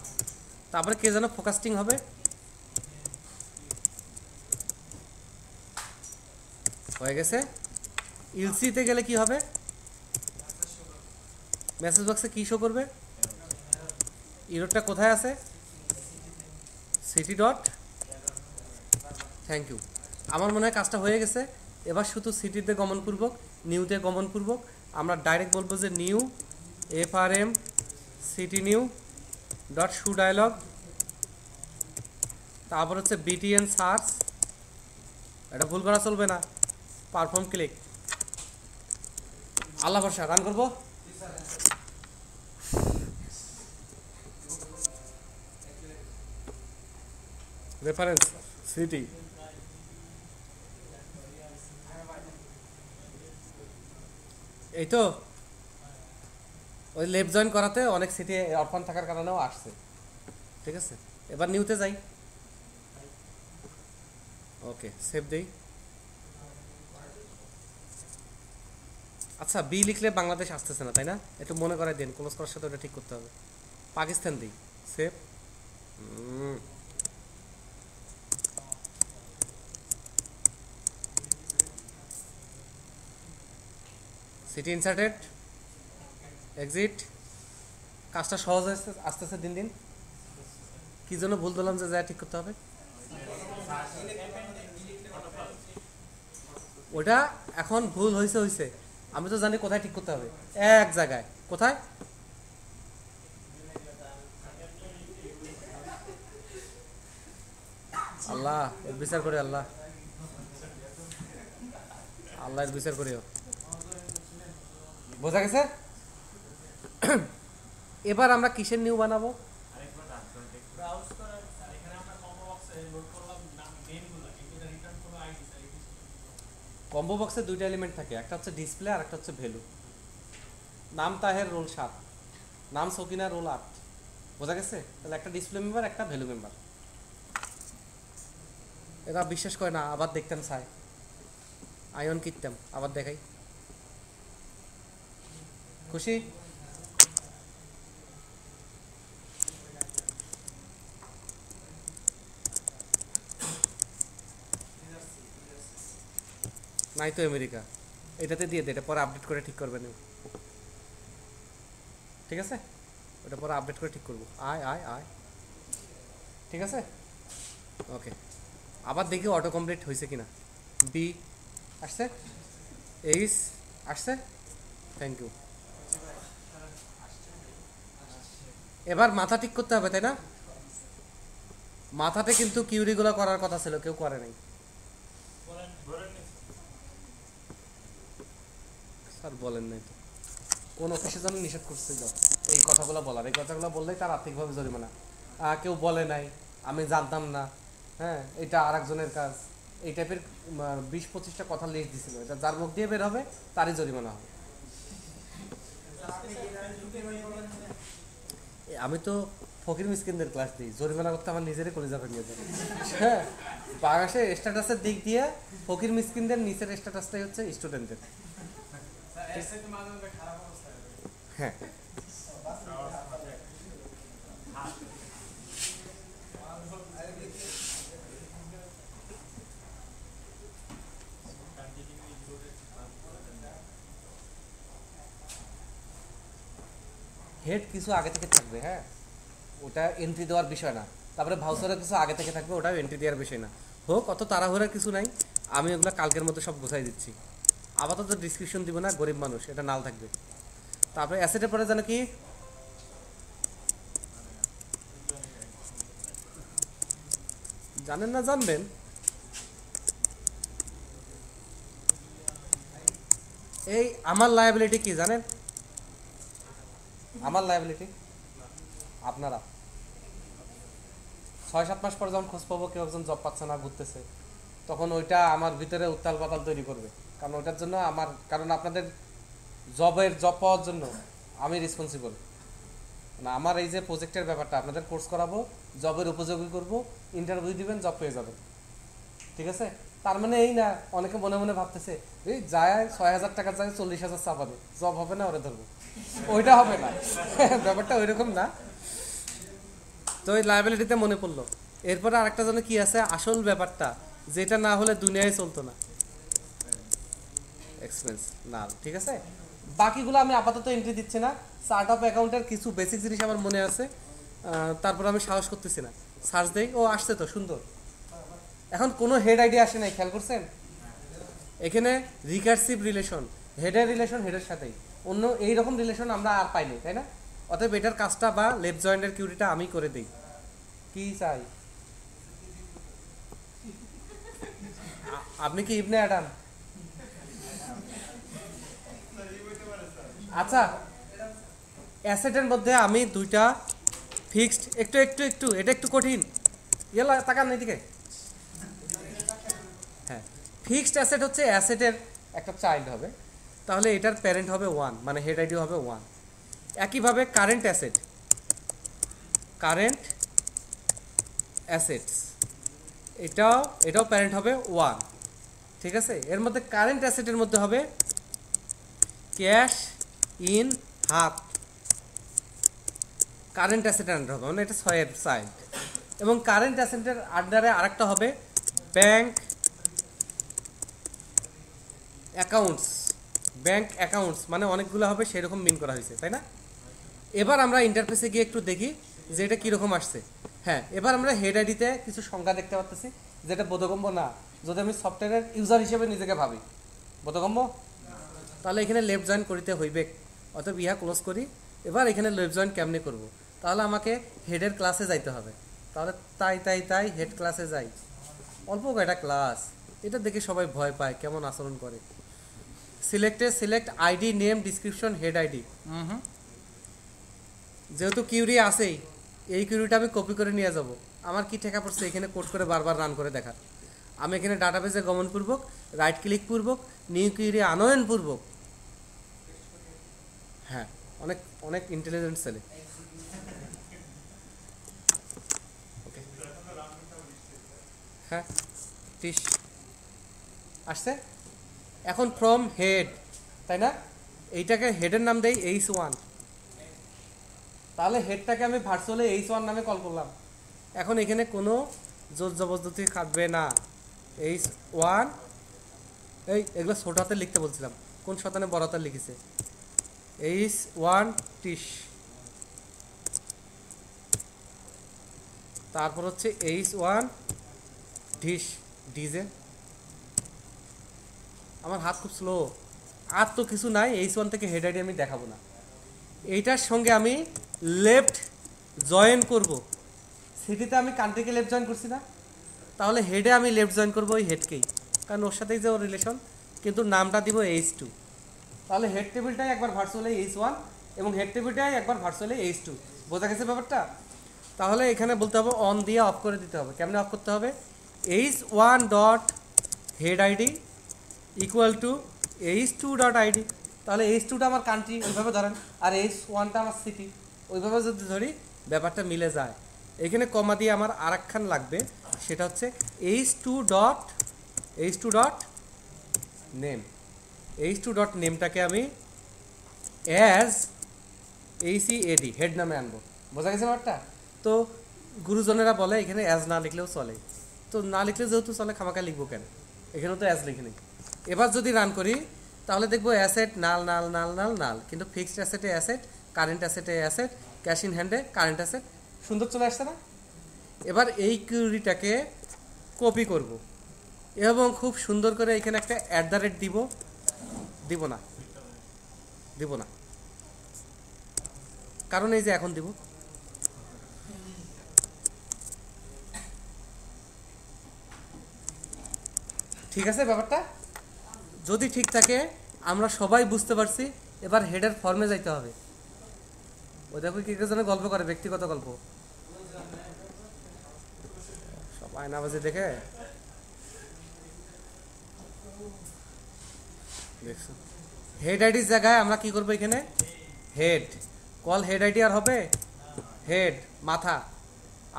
Speaker 1: তারপরে কে যেন ফোকাস্টিং হবে, হয়ে গেছে। ইলসিতে গেলে কি হবে? মেসেজ বক্সে কি শো করবে? ইরোরটা কোথায় আছে? City dot, thank you. আমার মনে হয় কাজটা হয়ে গেছে। এবার শুধু সিটিতে গমনপূর্বক, নিউতে গমনপূর্বক আমরা ডাইরেক্ট বলবো যে new FRM city new dot show dialog, তারপর হচ্ছে BTN সার্চ, এটা ভুল করা চলবে না। পারফর্ম ক্লিক, আল্লাহ ভরসা, রান করবো। রেফারেন্স সিটি, এই তো ওই লেফট জয়েন করাতে অনেক সিটি অরফান থাকার কারণেও আসছে, ঠিক আছে। এবার নিউতে যাই। ওকে, সেভ দেই। আচ্ছা, বি লিখলে বাংলাদেশ আসতেছে না, তাই না? একটু মনে করাই দিন, ক্লোজ করার সাথে ওটা ঠিক করতে হবে। পাকিস্তান দিই, সেভ। City inserted, exit. কাজটা সহজ হয়েছে আস্তে আস্তে দিন দিন। কি জন্য ভুল বললাম যে যা ঠিক করতে হবে? ওটা এখন ভুল হয়েছে, আমি তো জানি কোথায় ঠিক করতে হবে। এক জায়গায় কোথায়? আল্লাহ এর বিচার করে, আল্লাহ আল্লাহ এর বিচার করিও। বোঝা গেছে? এবার আমরা কিসের নিউ বানাবো? কম্বো বক্সে দুইটা এলিমেন্ট থাকে, একটা হচ্ছে ডিসপ্লে আর একটা হচ্ছে ভ্যালু। নাম তাহের, রোল 7, নাম সকিনা, রোল 8। বোঝা গেছে? তাহলে একটা ডিসপ্লে মেম্বার, একটা ভ্যালু মেম্বার। এরা বিশ্বাস করে না, আবার দেখতেন চাই, আয়ন কিনতাম, আবার দেখাই। খুশি? নাই তো আমেরিকা, এটাতে দিয়ে দে, এটা পরে আপডেট করে ঠিক করবেন। ঠিক আছে, ওটা পরে আপডেট করে ঠিক করবো। আয় আয় আয়, ঠিক আছে, ওকে। আবার দেখি অটো কমপ্লিট হয়েছে কিনা। বি আসছে, এইচ আসছে, থ্যাংক ইউ। এবার মাথা ঠিক করতে হবে, তাই না? মাথাতে কিন্তু কিউরিগুলো করার কথা ছিল, কেউ করে নাই। স্যার বলেন নাই তো, কোন অফিসে যেন নিষেধ করছে এই কথাগুলো বলার। এই কথাগুলো বললেই তার আর্থিকভাবে জরিমানা। কেউ বলে নাই, আমি জানতাম না, হ্যাঁ এটা আর একজনের কাজ, এই টাইপের 20-25টা কথা লিস্ট দিছিল। এটা যার মুখ দিয়ে বের হবে তারই জরিমানা হবে। আমি তো ফকির মিসকিনদের ক্লাস দিই, জরিমানা করতে আমার নিজেরই করে যাবে নিয়ে যাবে। হ্যাঁ, বাংলাদেশের স্ট্যাটাসের দিক দিয়ে ফকির মিসকিনদের নিচের স্ট্যাটাসটাই হচ্ছে স্টুডেন্টদের। হ্যাঁ, হেড কিছু আগে থেকে থাকবে, হ্যাঁ ওটা এন্ট্রি দেওয়ার বিষয় না। তারপরে ভাউচারও কিছু আগে থেকে থাকবে, ওটাও এন্ট্রি দেওয়ার বিষয় না। হোক, অত তাড়াহুড়ার কিছু নাই, আমি ওগুলো কালকের মধ্যে সব গোছাই দিচ্ছি। আপাতত ডিসক্রিপশন দিব না, গরিব মানুষ, এটা নাল থাকবে। তারপরে অ্যাসেটের পরে যেন কি জানেন না, জানবেন। এই আমার লায়াবিলিটি কি জানেন? আমার লায়াবিলিটি আপনারা 6-7 মাস পরে যখন খোঁজ পাবো কেউ একজন জব পাচ্ছে না, ঘুরতেছে, তখন ওইটা আমার ভিতরে উত্তাল পাতাল তৈরি করবে। কারণ ওইটার জন্য কারণ আপনাদের জব পাওয়ার জন্য আমি রেসপন্সিবল না। আমার এই যে প্রজেক্টের ব্যাপারটা, আপনাদের কোর্স করাবো, জবের উপযোগী করব, ইন্টারভিউ দিবেন, জব পেয়ে যাবেন। ঠিক আছে? তার মানে এই না অনেকে মনে মনে ভাবতেছে এই যায় 6,000 টাকা যায় 40,000 চাপাবে, জব হবে না, ওরে ধরবো। ওইটা হবে না, ব্যাপারটা ওইরকম না। তো এই লায়াবিলিটিতে মনে পড়লো। এরপরে আরেকটা যেন কি আছে, আসল ব্যাপারটা যেটা না হলে দুনিয়ায় চলতো না, এক্সপেন্স না। ঠিক আছে, বাকিগুলো আমি আপাতত এন্ট্রি দিচ্ছি না। চার্ট অফ অ্যাকাউন্টের কিছু বেসিক জিনিস আমার মনে আছে, তারপর আমি সাহস করতেছি না। সার্চ দেই, ও আসছে তো সুন্দর। এখন কোনো হেড আইডি আসে নাই, খেয়াল করছেন? এখানে রিকার্সিভ রিলেশন, হেডের রিলেশন হেডের সাথেই, অন্য এইরকম রিলেশন আমরা আর পাইনি, তাই না? অতএব এটার কাজটা বা লেফট জয়েন্টের কিউরিটা আমি করে দিই। কি চাই? আপনি কি ইবনে অ্যাডাম? আচ্ছা, অ্যাসেটের মধ্যে আমি দুইটা ফিক্সড, একটু একটু একটু এটা একটু কঠিন, ইয়েলা তাকান এদিকে। হ্যাঁ, ফিক্সড অ্যাসেট হচ্ছে অ্যাসেটের একটা চাইল্ড হবে, তাহলে এটার প্যারেন্ট হবে 1, মানে হেড আইডি হবে 1। একইভাবে কারেন্ট অ্যাসেটস এটাও প্যারেন্ট হবে 1। ঠিক আছে, এর মধ্যে কারেন্ট অ্যাসেটের মধ্যে হবে ক্যাশ ইন হাত, কারেন্ট অ্যাসেটের আন্ডার হবে, মানে এটা 6-এর চাইল্ড। এবং কারেন্ট অ্যাসেটের আন্ডারে আরেকটা হবে ব্যাংক অ্যাকাউন্টস, ব্যাংক অ্যাকাউন্টস মানে অনেকগুলো হবে সেরকম মিন করা হয়েছে, তাই না? এবার আমরা ইন্টারফেসে গিয়ে একটু দেখি যে এটা কীরকম আসছে। হ্যাঁ, এবার আমরা হেড আইডিতে কিছু সংখ্যা দেখতে পাচ্ছি যেটা বোধগম্য না, যদি আমি সফটওয়্যারের ইউজার হিসেবে নিজেকে ভাবি। বোধগম্য? তাহলে এখানে লেফট জয়েন করিতে হইবে, অতএব ইহা ক্লোজ করি। এবার এখানে লেফট জয়েন কেমনে করব? তাহলে আমাকে হেডের ক্লাসে যাইতে হবে। তাহলে তাই হেড ক্লাসে যাই। অল্প কয়টা ক্লাস, এটা দেখে সবাই ভয় পায়, কেমন আচরণ করে। Select ID name description head ID. যেহেতু কিউরি আছেই, এই কিউরিটা আমি কপি করে নিয়ে যাব। আমার কি ঠেকা পড়ছে এখানে কোড করে বারবার রান করে দেখার? আমি এখানে ডাটাবেসে গমনপূর্বক রাইট ক্লিক পূর্বক নিউ কিউরি আনয়ন পূর্বক, হ্যাঁ অনেক অনেক ইন্টেলিজেন্ট ছেলে। ওকে, হ্যাঁ টিস আসছে। এখন ফ্রম হেড, তাই না? এইটাকে হেডের নাম দেই H1। তাহলে হেডটাকে আমি ভার্চুয়ালি H1 নামে কল করলাম। এখন এখানে কোনো জোর জবরদস্তি খাটবে না। H1, এগুলো ছোট হাতে লিখতে বলছিলাম, কোন শতানে বড় হাতে লিখেছে? H1 টিস, তারপর হচ্ছে H1 ডিশ, ডিজে। আমার হাত খুব স্লো, আর তো কিছু নাই। H1 থেকে হেড আইডি আমি দেখাবো না। এইটার সঙ্গে আমি লেফট জয়েন করব। সিটিতে আমি কান্ট্রিকে লেফট জয়েন করছি না, তাহলে হেডে আমি লেফট জয়েন করবো ওই হেডকেই, কারণ ওর সাথেই যে ওর রিলেশন, কিন্তু নামটা দিব H2। তাহলে হেড টেবিলটাই একবার ভার্চুয়ালি H1 এবং হেড টেবিলটাই একবার ভার্চুয়ালি H2। বোঝা গেছে ব্যাপারটা? তাহলে এখানে বলতে হবে অন দিয়ে অফ করে দিতে হবে। কেমনে অফ করতে হবে? H1 dot head ID equal to H2 dot ID. তাহলে H2টা আমার কান্ট্রি, ওইভাবে ধরেন, আর H1টা আমার সিটি, ওইভাবে যদি ধরি ব্যাপারটা মিলে যায়। এখানে কমা দিয়ে আমার আর একখান লাগবে, সেটা হচ্ছে H2 dot name. H2 dot নেমটাকে আমি অ্যাজ ACAD হেড নামে আনবো। বোঝা গেছে ব্যাপারটা? তো গুরুজনেরা বলে এখানে অ্যাজ না লিখলেও চলে, তো না লিখলে যেহেতু চলে খামাকা লিখবো কেন? এখানেও তো অ্যাজ লিখে নেই। এবার যদি রান করি তাহলে দেখবো অ্যাসেট নাল নাল নাল নাল নাল, কিন্তু ফিক্সড অ্যাসেটে অ্যাসেট, কারেন্ট অ্যাসেটে অ্যাসেট, ক্যাশ ইন হ্যান্ডে কারেন্ট অ্যাসেট। সুন্দর চলে আসছে না? এবার এই কিউরিটাকে কপি করব এবং খুব সুন্দর করে এখানে একটা @ দিব না, কারণ এই যে এখন দিব। ঠিক আছে ব্যাপারটা? যদি ঠিক থাকে, আমরা সবাই বুঝতে পারছি। এবার হেডের ফর্মে যাইতে হবে। ওই দেখো কি যেন গল্প করে, ব্যক্তিগত গল্প, সব আয়নাবাজি দেখে দেখছো। হেড আইডির জায়গায় আমরা কি করবো? এখানে হেড কল হেড আইডি আর হবে হেড মাথা,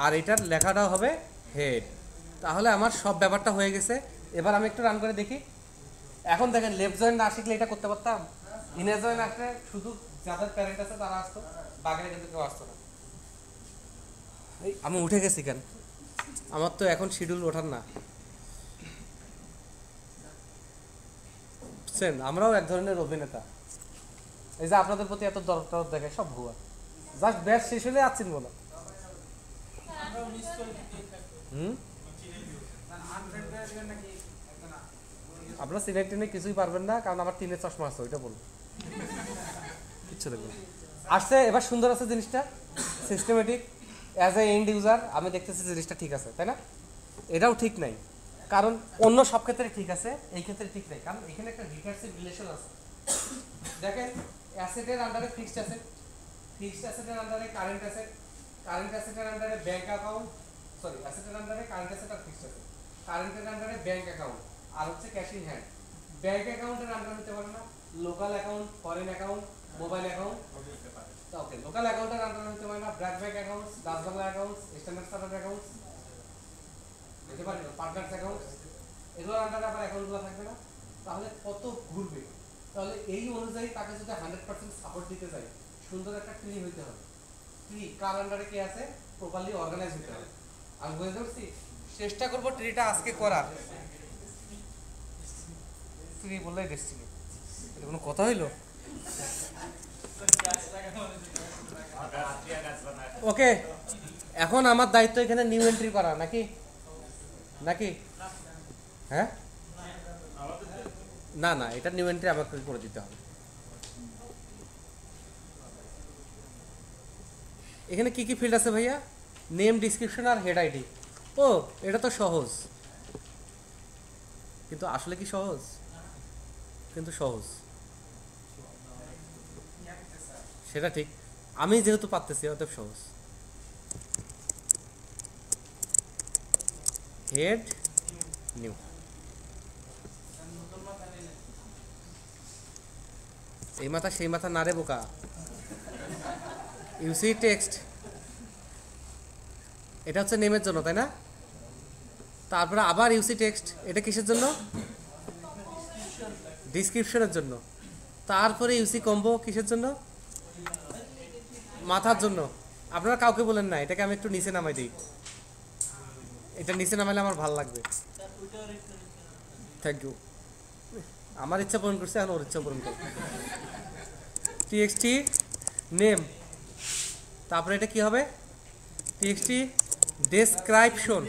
Speaker 1: আর এটার লেখাটাও হবে হেড। তাহলে আমার সব ব্যাপারটা হয়ে গেছে। এবার আমি একটু রান করে দেখি। এখন দেখেন, লেফট জয়েন না শিখলে এটা করতে পারতাম। ইনার জয়েন আসলে শুধু যাদের প্যারেন্ট আছে তারা আসতো, বাকিরা কিন্তু কেউ আসতো না। এই আমি উঠে গেছি কেন? আমার তো এখন শিডিউল ওঠার না। বুঝছেন, আমরাও এক ধরনের অভিনেতা। এই যে আপনাদের প্রতি এত দরদ দেখে সব ভুয়া, জাস্ট ব্যাচ শেষ হলে আছেন বলো। আপনার সিনেট টেনে কিছুই পারবেন না, কারণ আমার 3 চশমা আছে, ওইটা বলবো কিচ্ছু দেখবেন। আসছে এবার সুন্দর আছে জিনিসটা, systematic. As a and user আমি দেখতেছি জিনিসটা ঠিক আছে, তাই না? এটাও ঠিক নাই, কারণ অন্য সব ক্ষেত্রে ঠিক আছে, এই ক্ষেত্রে ঠিক নাই, কারণ এখানে একটা রিকার্সিভ রিলেশন আছে। দেখেন, অ্যাসেটের আন্ডারে ফিক্সড অ্যাসেট, ফিক্সড অ্যাসেটের আন্ডারে কারেন্ট অ্যাসেট, কারেন্ট অ্যাসেটের আন্ডারে ব্যাংক অ্যাকাউন্ট, সরি অ্যাসেটের আন্ডারে কারেন্ট অ্যাসেট আর ফিক্সড অ্যাসেট, কারেন্টের আন্ডারে ব্যাংক অ্যাকাউন্ট, আর হচ্ছে ক্যাশ ইন হ্যান্ড। ব্যাংক অ্যাকাউন্টের আন্ডার হতে পারে না local account, foreign account, mobile account. Okay, local অ্যাকাউন্টের আন্ডার হতে পারে না BRAC bank accounts, Dutch Bangla accounts, Standard Chartered accounts, হতে পারে না পার্টনার্স অ্যাকাউন্টস। এগুলোর আন্ডারে আবার অ্যাকাউন্টগুলো থাকবে না। তাহলে কত ঘুরবে? তাহলে এই অনুযায়ী তাকে যদি 100% সাপোর্ট দিতে চাই, সুন্দর একটা ট্রি হইতে হবে। ট্রি কার আন্ডারে কি আছে প্রপারলি অর্গানাইজ হতে হবে। আমি বুঝতে পারছি, চেষ্টা করবো ট্রিটা আজকে করার। ট্রি বললেই ডেস্টিনি, কোনো কথা হইলো? ওকে, এখন আমার দায়িত্ব এখানে নিউ এন্ট্রি করা নাকি নাকি হ্যাঁ না না, এটা নিউ এন্ট্রি আমাকে করে দিতে হবে। এখানে কি কি ফিল্ড আছে ভাইয়া? নেম, ডিসক্রিপশন আর হেড আইডি। ও, এটা তো সহজ, কিন্তু আসলে কি সহজ? কিন্তু সহজ, সেটা ঠিক। আমি যেহেতু পারতেছি অতএব সহজ। হেড নিউ, এই মাথা সেই মাথা না রে বোকা। ইউসি টেক্সট, এটা হচ্ছে নেমের জন্য তাই না? তারপরে আবার ইউসি টেক্সট, এটা কিসের জন্য? ডিসক্রিপশনের জন্য। তারপরে ইউসি কম্বো কিসের জন্য? মাথার জন্য। আপনারা কাউকে বলেন না, এটাকে আমি একটু নিচে নামাই দিই। এটা নিচে নামাইলে আমার ভালো লাগবে। Thank you. আমার ইচ্ছা পূরণ করছে, এখন ওর ইচ্ছা পূরণ করো। টিএক্সটি নেম, তারপরে এটা কি হবে? টিএক্সটি ডেসক্রাইপশন।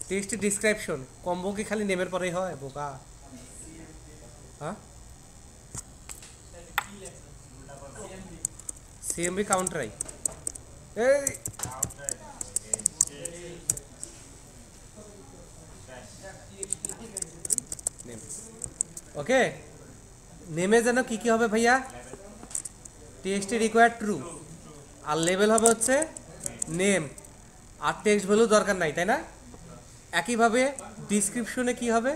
Speaker 1: টিএক্সটি ডিসক্রাইপশন কম্বো কি খালি নেমের পরেই হয় বোকা? হ্যাঁ, সিএমবি কাউন্টারাই। এই ওকে, নেমে যেন কি কি হবে ভাইয়া? টিএক্সটি রিকোয়ার্ড ট্রু, আর লেভেল হবে হচ্ছে নেম, আর টেক্সট ভ্যালু দরকার নাই তাই না? একইভাবে ডিসক্রিপশনে কি হবে?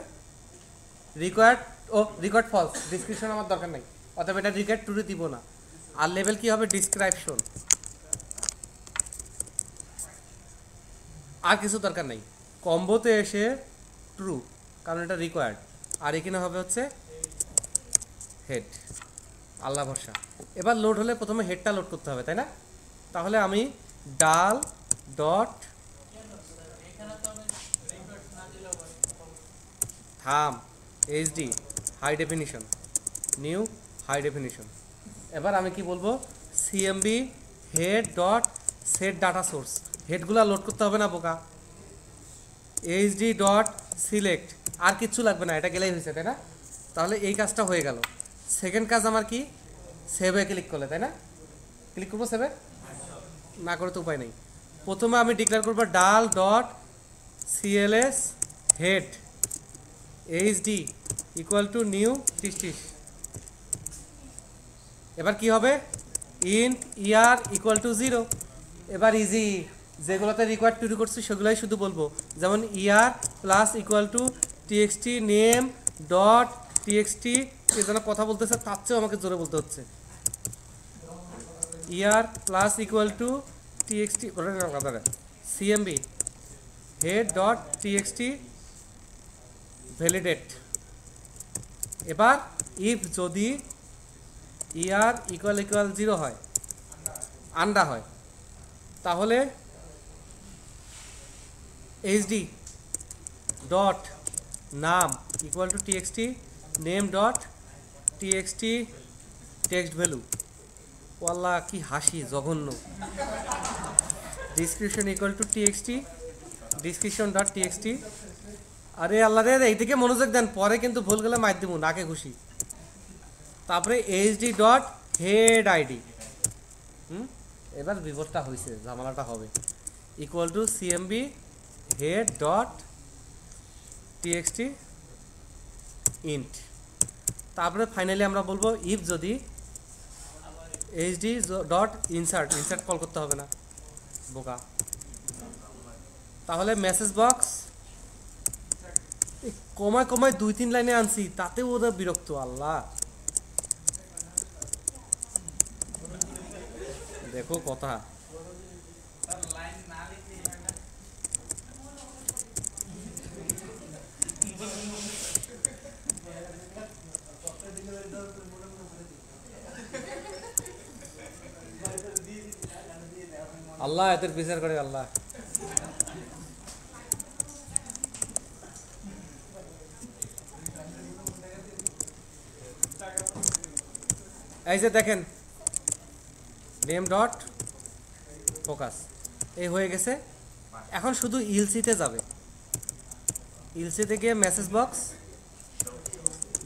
Speaker 1: রিকোয়ার্ড, ও রিকোয়ার্ড ফলস, ডিসক্রিপশন আমার দরকার নাই, অথবা এটা রিকোয়ার্ড ট্রু দিব না। আর লেভেল কি হবে? ডিসক্রাইপশন। আর কিছু দরকার নাই। কম্বোতে এসে ট্রু, কারণ এটা রিকোয়ার্ড, আর এখানে হবে হচ্ছে হেড। আল্লাহ ভরসা। এবার লোড হলে প্রথমে হেডটা লোড করতে হবে তাই না? তাহলে আমি ডাল ডট থাম HD high definition, new high definition. এবার আমি কি বলবো? CMB head dot set data source. হেডগুলো লোড করতে হবে না বোকা। এইচডি ডট সিলেক্ট, আর কিচ্ছু লাগবে না, এটা গেলেই হয়েছে তাই না? তাহলে এই কাজটা হয়ে গেল। সেকেন্ড কাজ আমার কি? সেভে ক্লিক করলে তাই না? ক্লিক করবো সেভে, না করে তো উপায় নেই। প্রথমে আমি ডিক্লেয়ার করবো DAL dot CLS head HD equal to new টিস। এবার কি হবে? Int year equal to 0। এবার ইজি, যেগুলোতে রিকোয়ার্ড টু করছি সেগুলোই শুধু বলবো, যেমন year plus equal to TXT name dot TXT. এ যেন কথা বলতেছে তার চেয়েও আমাকে জোরে বলতে হচ্ছে। Year plus equal to TXT CMB head dot TXT validate. এবার ইফ যদি ইয়ার ইকুয়াল ইকুয়াল 0 হয়, আন্ডা হয়, তাহলে এইচডি ডট নাম equal to TXT name dot TXT text value. ওয়াল্লা কি হাসি, জঘন্য। Description equal to TXT description dot TXT. আরে আল্লাহ রে, এইদিকে মনোযোগ দেন, পরে কিন্তু ভুল গেলে মার দিব নাকে খুশি। তারপরে এইচডি ডট হেড আইডি। এবার বিপদটা হয়েছে, ঝামেলাটা হবে। Equal to CMB head dot TXT int. তারপরে ফাইনালি আমরা বলবো ইফ যদি HD dot insert, insert call করতে হবে না বোকা। তাহলে মেসেজ বক্স কমায় কমায় 2-3 লাইনে আনছি, তাতেও ওরা বিরক্ত। আল্লাহ, দেখো কথা। আল্লাহ এদের বিচার করে আল্লাহ। এই যে দেখেন নেম ডট ফোকাস এই হয়ে গেছে। এখন শুধু ইলসিতে যাবে, ইলসিতে গিয়ে মেসেজ বক্স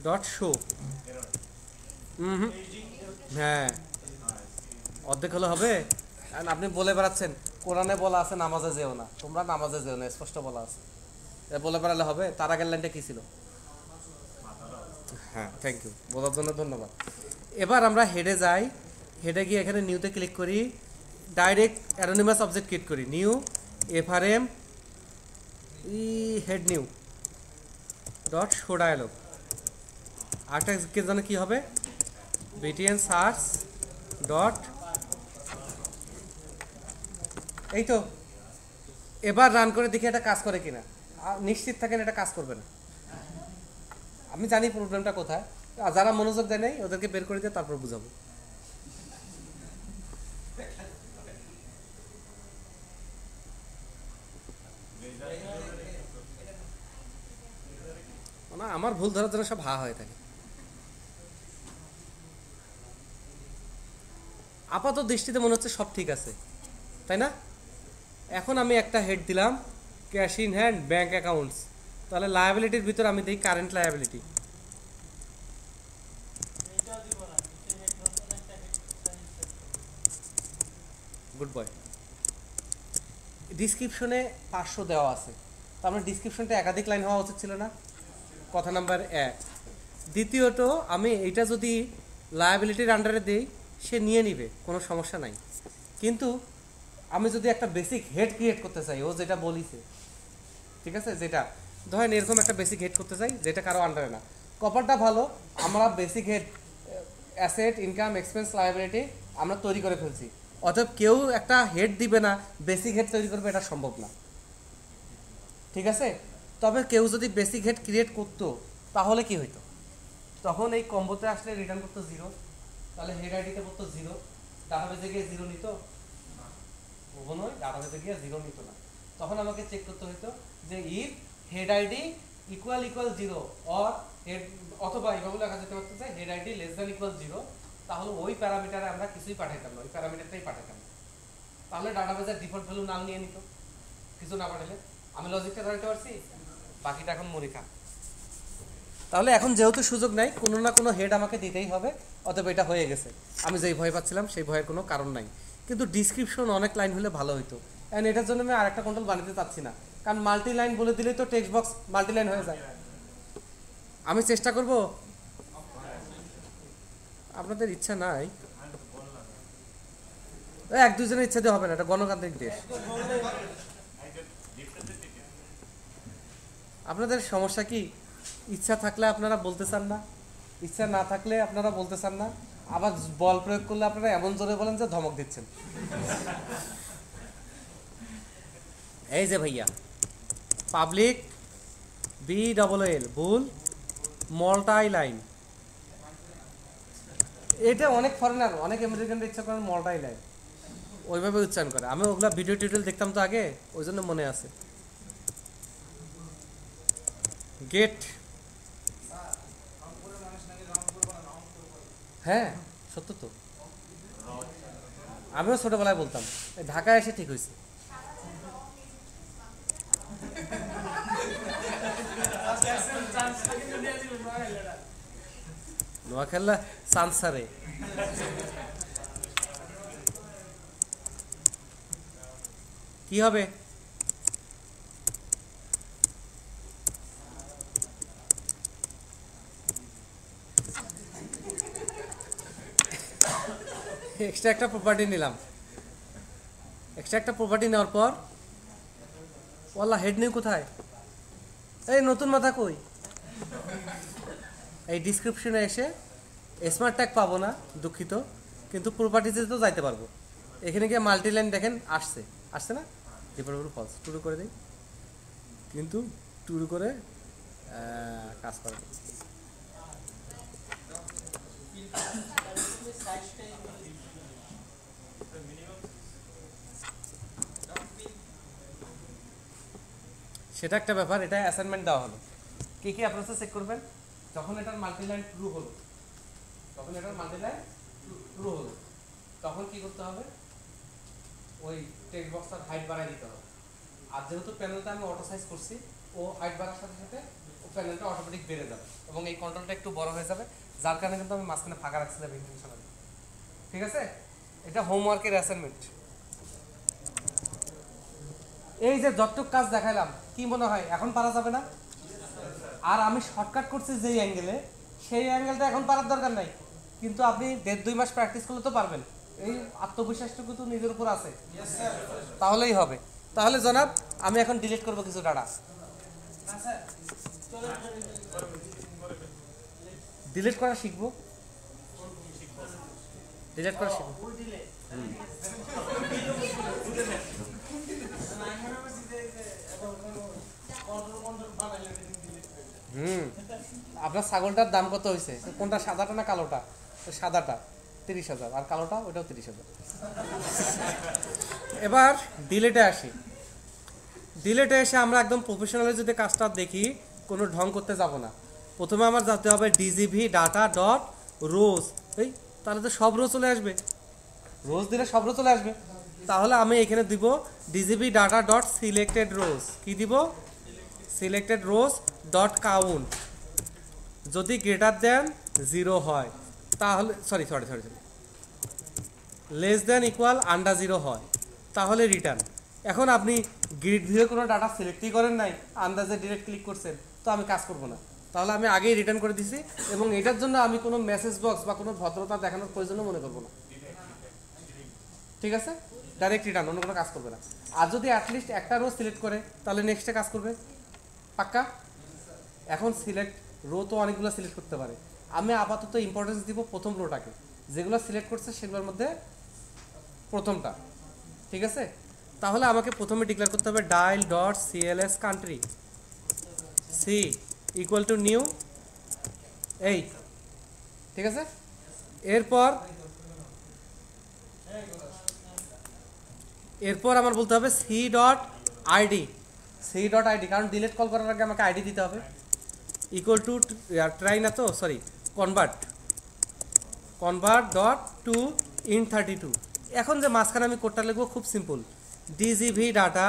Speaker 1: ডট শো। হ্যাঁ অর্ধেক হলে হবে। কারণ আপনি বলে বেড়াচ্ছেন কোরআনে বলা আছে নামাজে যেও না, তোমরা নামাজে যেও না, স্পষ্ট বলা আছে, বলে বেড়ালে হবে। তার আগের লাইনটা কী ছিল? হ্যাঁ থ্যাংক ইউ, বলার জন্য ধন্যবাদ। এবার আমরা হেডে যাই, হেডে গিয়ে এখানে নিউতে ক্লিক করি, ডাইরেক্ট অ্যানোনিমাস অবজেক্ট ক্রিয়েট করি, new FRM head new dot show dialog. আরেকটা জন্য কী হবে? বিটিএন সার্চ ডট, এই তো। এবার রান করে দেখি এটা কাজ করে কিনা। নিশ্চিত থাকেন এটা কাজ করবে না, আমি জানি প্রবলেমটা কোথায়। যারা মনোযোগ দেয় নাই ওদেরকে বের করে দিয়ে তারপর বুঝাবো। না আমার ভুল ধরার জন্য সব হা হয়ে থাকে। আপাত দৃষ্টিতে মনে হচ্ছে সব ঠিক আছে, তাই না? এখন আমি একটা হেড দিলাম cash in hand bank accounts, তাহলে লায়াবিলিটির ভিতর আমি দিই কারেন্ট লায়াবিলিটি। Good boy. ডিসক্রিপশনে 500 দেওয়া আছে, তার মানে ডিসক্রিপশনটা একাধিক লাইন হওয়া উচিত ছিল না? কথা নাম্বার 1। দ্বিতীয়ত আমি এইটা যদি লায়াবিলিটির আন্ডারে দিই সে নিয়ে নিবে, কোনো সমস্যা নাই। কিন্তু আমি যদি একটা বেসিক হেড ক্রিয়েট করতে চাই, ও যেটা বলিছে ঠিক আছে, যেটা ধরেন এরকম একটা বেসিক হেড করতে চাই যেটা কারো আন্ডারে না, কপারটা ভালো আমরা basic head asset income expense liability আমরা তৈরি করে ফেলছি। অতএব কেউ একটা হেড দিবে না বেসিক হেড তৈরি করবে, এটা সম্ভব না, ঠিক আছে? তবে কেউ যদি বেসিক হেড ক্রিয়েট করতো তাহলে কি হইতো? তখন এই কম্বোতে আসলে রিটার্ন করতো 0, তাহলে হেড আইডিতে করতো 0, ডাটাবেজে গিয়ে 0 নিত নয়, ডাটাবেজে গিয়ে 0 নিত না। তখন আমাকে চেক করতে হতো যে if head ID equal 0 or head, অথবা এইভাবে লেখা যেতে পারতো যে head ID less than equal 0, তাহলে ওই প্যারামিটারে আমরা কিছুই পাঠাইতাম না, ওই প্যারামিটারটাই পাঠাতাম। তাহলে ডাটাবেজের ডিফল্ট ভ্যালু নাল নিয়ে নিত, কিছু না পাঠালে। আমি লজিকটা ধরতে পারছি, বাকিটা এখন মরিখা। তাহলে এখন যেহেতু সুযোগ নাই, কোনো না কোনো হেড আমাকে দিতেই হবে, অতএব এটা হয়ে গেছে। আমি যেই ভয় পাচ্ছিলাম সেই ভয়ের কোনো কারণ নাই। কিন্তু ডিসক্রিপশন অনেক লাইন হলে ভালো হতো, অ্যান্ড এটার জন্য আমি আরেকটা কন্ট্রোল বানাতে চাচ্ছি না, কারণ মাল্টি লাইন বলে দিলেই তো টেক্সট বক্স মাল্টি লাইন হয়ে যায়। আমি চেষ্টা করব, আপনাদের ইচ্ছা নাই, 1-2 জনের ইচ্ছা দিয়ে হবে না, এটা গণতান্ত্রিক দেশ। আপনাদের সমস্যা কি? ইচ্ছা থাকলে আপনারা বলতে চান না, ইচ্ছা না থাকলে আপনারা বলতে চান না, আবার বল প্রয়োগ করলে আপনারা এমন জোরে বলেন যে ধমক দিচ্ছেন। এই যে ভাইয়া পাবলিক BLL ভুল মল্টাই লাইন, এটা অনেক ফরেনার অনেক আমেরিকানরা ইচ্ছা করেন মল্টাই লাইন ওইভাবে উচ্চারণ করে। আমি ওগুলা ভিডিও টিউটোরিয়াল দেখতাম তো আগে, ওই জন্য মনে আছে। গেট, হ্যাঁ সত্য তো, আমিও ছোটবেলায় বলতাম, ঢাকায় এসে ঠিক হয়েছে। নোয়াখালী সানসারে কি হবে? এক্সট্রা একটা প্রপার্টি নিলাম, এক্সট্রা একটা প্রপার্টি নেওয়ার পর ওয়াল্লা হেড নিউ কোথায়? এই নতুন মাথা কই? এই ডিসক্রিপশনে এসে স্মার্ট ট্যাগ পাবো না দুঃখিত, কিন্তু প্রপার্টিতে তো যাইতে পারবো। এখানে গিয়ে মাল্টি লাইন দেখেন আসছে, আসছে না? ডিপার্টমেন্ট ফলস টুরু করে দিই, কিন্তু টুরু করে কাজ করে। সেটা একটা ব্যাপার, এটা অ্যাসাইনমেন্ট দেওয়া হলো। কি কি আপনারা চেক করবেন? যখন এটার মাল্টি লাইন ট্রু হলো, তখন এটার মাল্টি লাইন ট্রু হলো, তখন কি করতে হবে, ওই টেক্সট বক্সটার হাইট বাড়াই দিতে হবে। আর যেহেতু প্যানেলটা আমি অটো সাইজ করছি, ও হাইট বাড়ার সাথে সাথে ও প্যানেলটা অটোমেটিক বেড়ে যাবে এবং এই কন্ট্রোলটা একটু বড় হয়ে যাবে, যার কারণে কিন্তু আমি মাঝখানে ফাঁকা রাখছিলাম ইন্টেনশনালি। ঠিক আছে, এটা হোমওয়ার্কের অ্যাসাইনমেন্ট। এই যে যতটুক কাজ দেখাইলাম, কি মনে হয় এখন পারা যাবে না? আর আমি শর্টকাট করছি যেই অ্যাঙ্গেলে, সেই অ্যাঙ্গেলটা এখন পারার দরকার নাই, কিন্তু আপনি 1.5-2 মাস প্র্যাকটিস করলে তো পারবেন। এই আত্মবিশ্বাসটুকু তো নিজের উপর আছে, তাহলেই হবে। তাহলে জনাব আমি এখন ডিলিট করব কিছু ডাটা, ডিলিট করা শিখবো, ডিলিট করা শিখবো। আপনার ছাগলটার দাম কত হয়েছে? কোনটা, সাদাটা না কালোটা? সাদাটা 30,000, আর কালোটা ওটাও 30,000। এবার ডিলেটে আসি। ডিলেটে এসে আমরা একদম প্রফেশনালি যদি কাজটা দেখি, কোনো ঢং করতে যাব না। প্রথমে আমার যেতে হবে ডিজিভি ডাটা ডট রোজ। এই তাহলে তো সব রো চলে আসবে, রোজ দিলে সব রো চলে আসবে। তাহলে আমি এখানে দিব ডিজিভি ডাটা ডট সিলেক্টেড রোজ। কি দিব? সিলেক্টেড রোজ ডট কাউন্ট। যদি গ্রেটার দেন 0 হয় তাহলে sorry less than equal under 0 হয় তাহলে রিটার্ন। এখন আপনি গ্রিড ভিউয়ে কোনো ডাটা সিলেক্টই করেন নাই, আন্দাজে ডিরেক্ট ক্লিক করছেন, তো আমি কাজ করব না। তাহলে আমি আগেই রিটার্ন করে দিছি এবং এটার জন্য আমি কোনো মেসেজ বক্স বা কোনো ভদ্রতা দেখানোর প্রয়োজন মনে করব না। ঠিক আছে, ডাইরেক্ট রিটার্ন, অন্য কোনো কাজ করবে না। আর যদি অ্যাটলিস্ট একটা রো সিলেক্ট করে তাহলে নেক্সটে কাজ করবে, পাক্কা? এখন সিলেক্ট রো তো অনেকগুলো সিলেক্ট করতে পারে, আমি আপাতত ইম্পর্টেন্স দিব প্রথম রোটাকে, যেগুলো সিলেক্ট করছে সেগুলোর মধ্যে প্রথমটা। ঠিক আছে, তাহলে আমাকে প্রথমে ডিক্লেয়ার করতে হবে dial dot CLS country C equal to new এই। ঠিক আছে, এরপর আমার বলতে হবে সি ডট আইডি, কারণ ডিলেট কল করার আগে আমাকে আইডি দিতে হবে। ইকুয়াল টু ট্রাই না তো, sorry, convert dot to int 32। এখন যে মাঝখানে আমি কোডটা লিখবো খুব simple, DGV data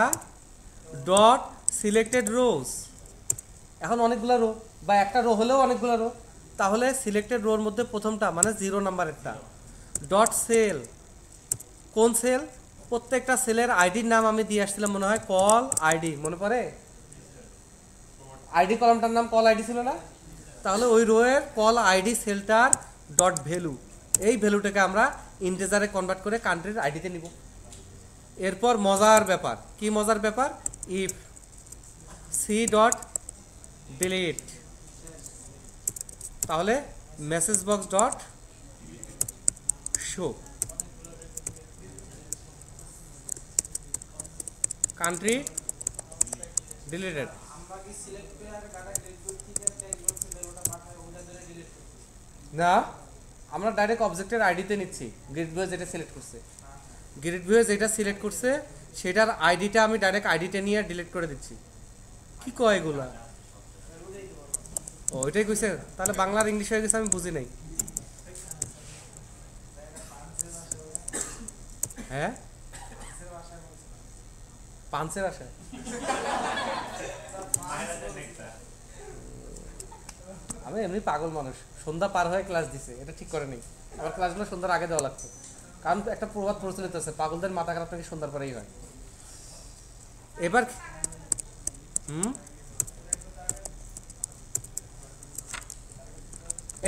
Speaker 1: dot selected rows. এখন অনেকগুলো রো বা একটা রো হলেও অনেকগুলো রো, তাহলে সিলেক্টেড রোর মধ্যে প্রথমটা মানে 0 নাম্বারেরটা ডট সেল। কোন সেল? প্রত্যেকটা সেলের আইডির নাম আমি দিয়ে আসছিলাম মনে হয়, কল আইডি, মনে পড়ে? আইডি কলামটার নাম কল আইডি ছিল না? তাহলে ওই রোয়ের কল আইডি সেলটার ডট ভ্যালু, এই ভ্যালুটাকে আমরা ইন্টিজারে কনভার্ট করে কান্ট্রির আইডিতে নিব। এরপর মজার ব্যাপার, কি মজার ব্যাপার? ইফ সি ডট ডিলিট, তাহলে message box dot show country deleted. না, আমরা ডাইরেক্ট অবজেক্টের আইডিতে নিচ্ছি। গ্রিড ভিউয়ে যেটা সিলেক্ট করছে সেটার আইডিটা আমি ডাইরেক্ট আইডিতে নিয়ে ডিলিট করে দিচ্ছি। কি কয় এগুলা? ও এটাই কইছে, তাহলে বাংলার ইংলিশ হয়ে গেছে, আমি বুঝি নাই। হ্যাঁ, পাঁচের আশায় আমি এমনি পাগল মানুষ, সন্ধ্যা পার হয়ে ক্লাস দিছে, এটা ঠিক করে নেই। আমার ক্লাসগুলো সন্ধ্যার আগে দেওয়া লাগতো, কারণ একটা প্রবাদ প্রচলিত আছে, পাগলদের মাথা খারাপ নাকি সন্ধ্যার পরেই হয়। এবার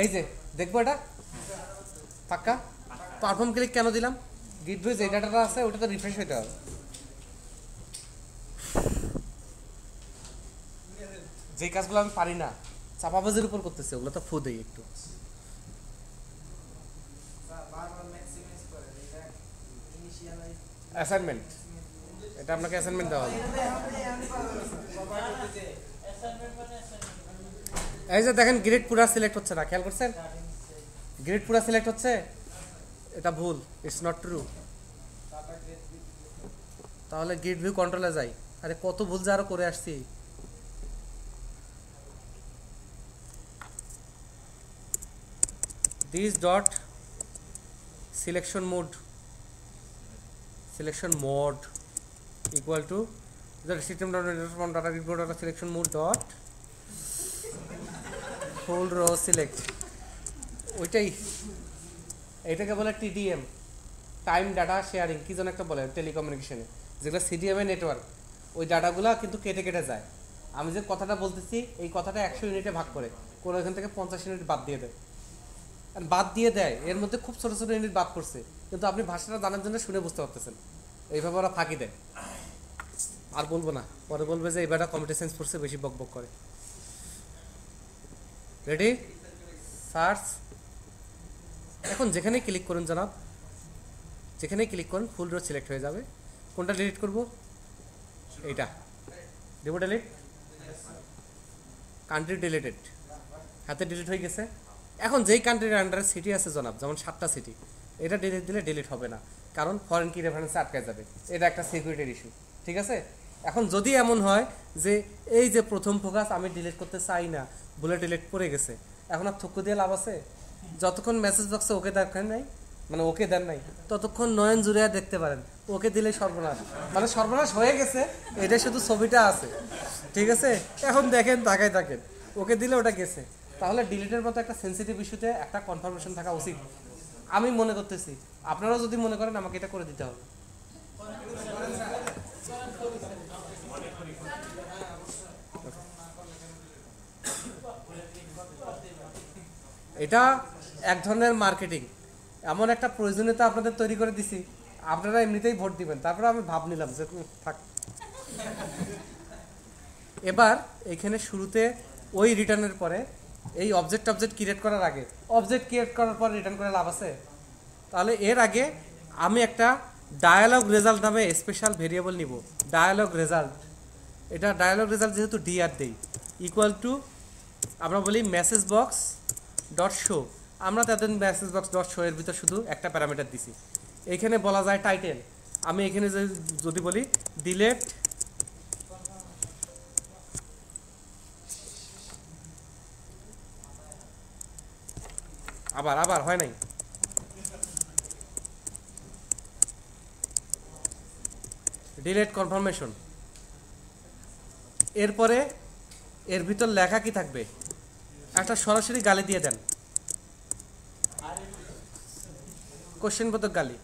Speaker 1: এই যে দেখবো এটা পাক্কা। পারফর্ম ক্লিক কেন দিলাম? গিট ভিউ যে ডাটাটা আছে ওটা তো রিফ্রেশ হইতে হবে। যে কাজগুলো আমি পারি না, চাপাবাজির উপর করতেছে, ওগুলো তো ফু দেই একটু। অ্যাসাইনমেন্ট, এটা আপনাকে অ্যাসাইনমেন্ট দেওয়া হবে। এই যে দেখেন গ্রেড পুরা সিলেক্ট হচ্ছে না, খেয়াল করছেন? গ্রেড পুরা সিলেক্ট হচ্ছে, এটা ভুল, ইটস নট ট্রু। তাহলে গ্রিড ভিউ কন্ট্রোলে যাই। আরে কত ভুল যে আরো করে আসছি। This dot selection mode equal to system data report selection mode dot full row select, ওইটাই এটাকে বলে টিডিএম, টাইম ডাটা শেয়ারিং, কি যেন একটা বলে টেলিকমিউনিকেশনে, যেগুলো সিডিএমএ নেটওয়ার্ক, ওই ডাটাগুলো কিন্তু কেটে কেটে যায়। আমি যে কথাটা বলতেছি এই কথাটা 100 ইউনিটে ভাগ করে কোনো এখান থেকে 50 ইউনিট বাদ দিয়ে দেয়, এর মধ্যে খুব ছোট ছোট ইউনিট বাদ করছে, কিন্তু আপনি ভাষাটা জানার জন্য শুনে বুঝতে পারতেছেন। এইভাবে ওরা ফাঁকি দেয়। আর বলবো না, পরে বলবে যে এইবারটা কম্পিউটার সায়েন্স পড়ছে, বেশি বকবক করে। Ready, search. এখন যেখানেই ক্লিক করুন জনাব, যেখানেই ক্লিক করুন ফুল রো সিলেক্ট হয়ে যাবে। কোনটা ডিলিট করব? এইটা দেবো ডিলিট, কান্ট্রি ডিলিটেড, হাতে ডিলিট হয়ে গেছে। এখন যেই কান্ট্রির আন্ডারে সিটি আছে জনাব, যেমন 7টা সিটি, এটা ডিলিট দিলে ডিলিট হবে না, কারণ ফরেন কি রেফারেন্সে আটকায় যাবে, এটা একটা সিকিউরিটির ইস্যু। ঠিক আছে, এখন যদি এমন হয় যে এই যে প্রথম ফোকাস আমি ডিলিট করতে চাই না, বলে ডিলিট করে গেছে, এখন আর থুকু দিয়ে লাভ আছে? যতক্ষণ মেসেজ বক্সে ওকে দরকার নাই, মানে ওকে দেন নাই, ততক্ষণ নয়ন জুড়ে দেখতে পারেন। ওকে দিলে সর্বনাশ, মানে সর্বনাশ হয়ে গেছে, এটা শুধু ছবিটা আছে। ঠিক আছে, এখন দেখেন, তাকাই থাকেন, ওকে দিলে ওটা গেছে। তাহলে ডিলিটের মতো একটা সেন্সিটিভ ইস্যুতে একটা কনফার্মেশন থাকা উচিত, আমি মনে করতেছি। আপনারাও যদি মনে করেন আমাকে এটা করে দিতে হবে। এটা এক ধরনের মার্কেটিং, এমন একটা প্রয়োজনীয়তা আপনাদের তৈরি করে দিছি, আপনারা এমনিতেই ভোট দিবেন। তারপরে আমি ভাব নিলাম যে থাক। এবার এখানে শুরুতে ওই রিটার্নের পরে এই অবজেক্ট ক্রিয়েট করার আগে, অবজেক্ট ক্রিয়েট করার পর রিটার্ন করে লাভ আছে? তাহলে এর আগে আমি একটা ডায়ালগ রেজাল্ট নামে স্পেশাল ভেরিয়েবল নিব, ডায়ালগ রেজাল্ট। এটা ডায়ালগ রেজাল্ট যেহেতু ডিআর দেই, ইকুয়াল টু আমরা বলি মেসেজ বক্স ডট শো। আমরা তাদের মেসেজ বক্স ডট শো এর ভিতর শুধু একটা প্যারামিটার দিছি। এখানে বলা যায় টাইটেল, আমি এখানে যদি বলি ডিলেট আবার হয় নাই, ডিলেট কনফার্মেশন। এরপরে এর ভিতর লেখা কি থাকবে? একটা সরাসরি গালি দিয়ে দেন, কোশ্চেন বোধক গালি।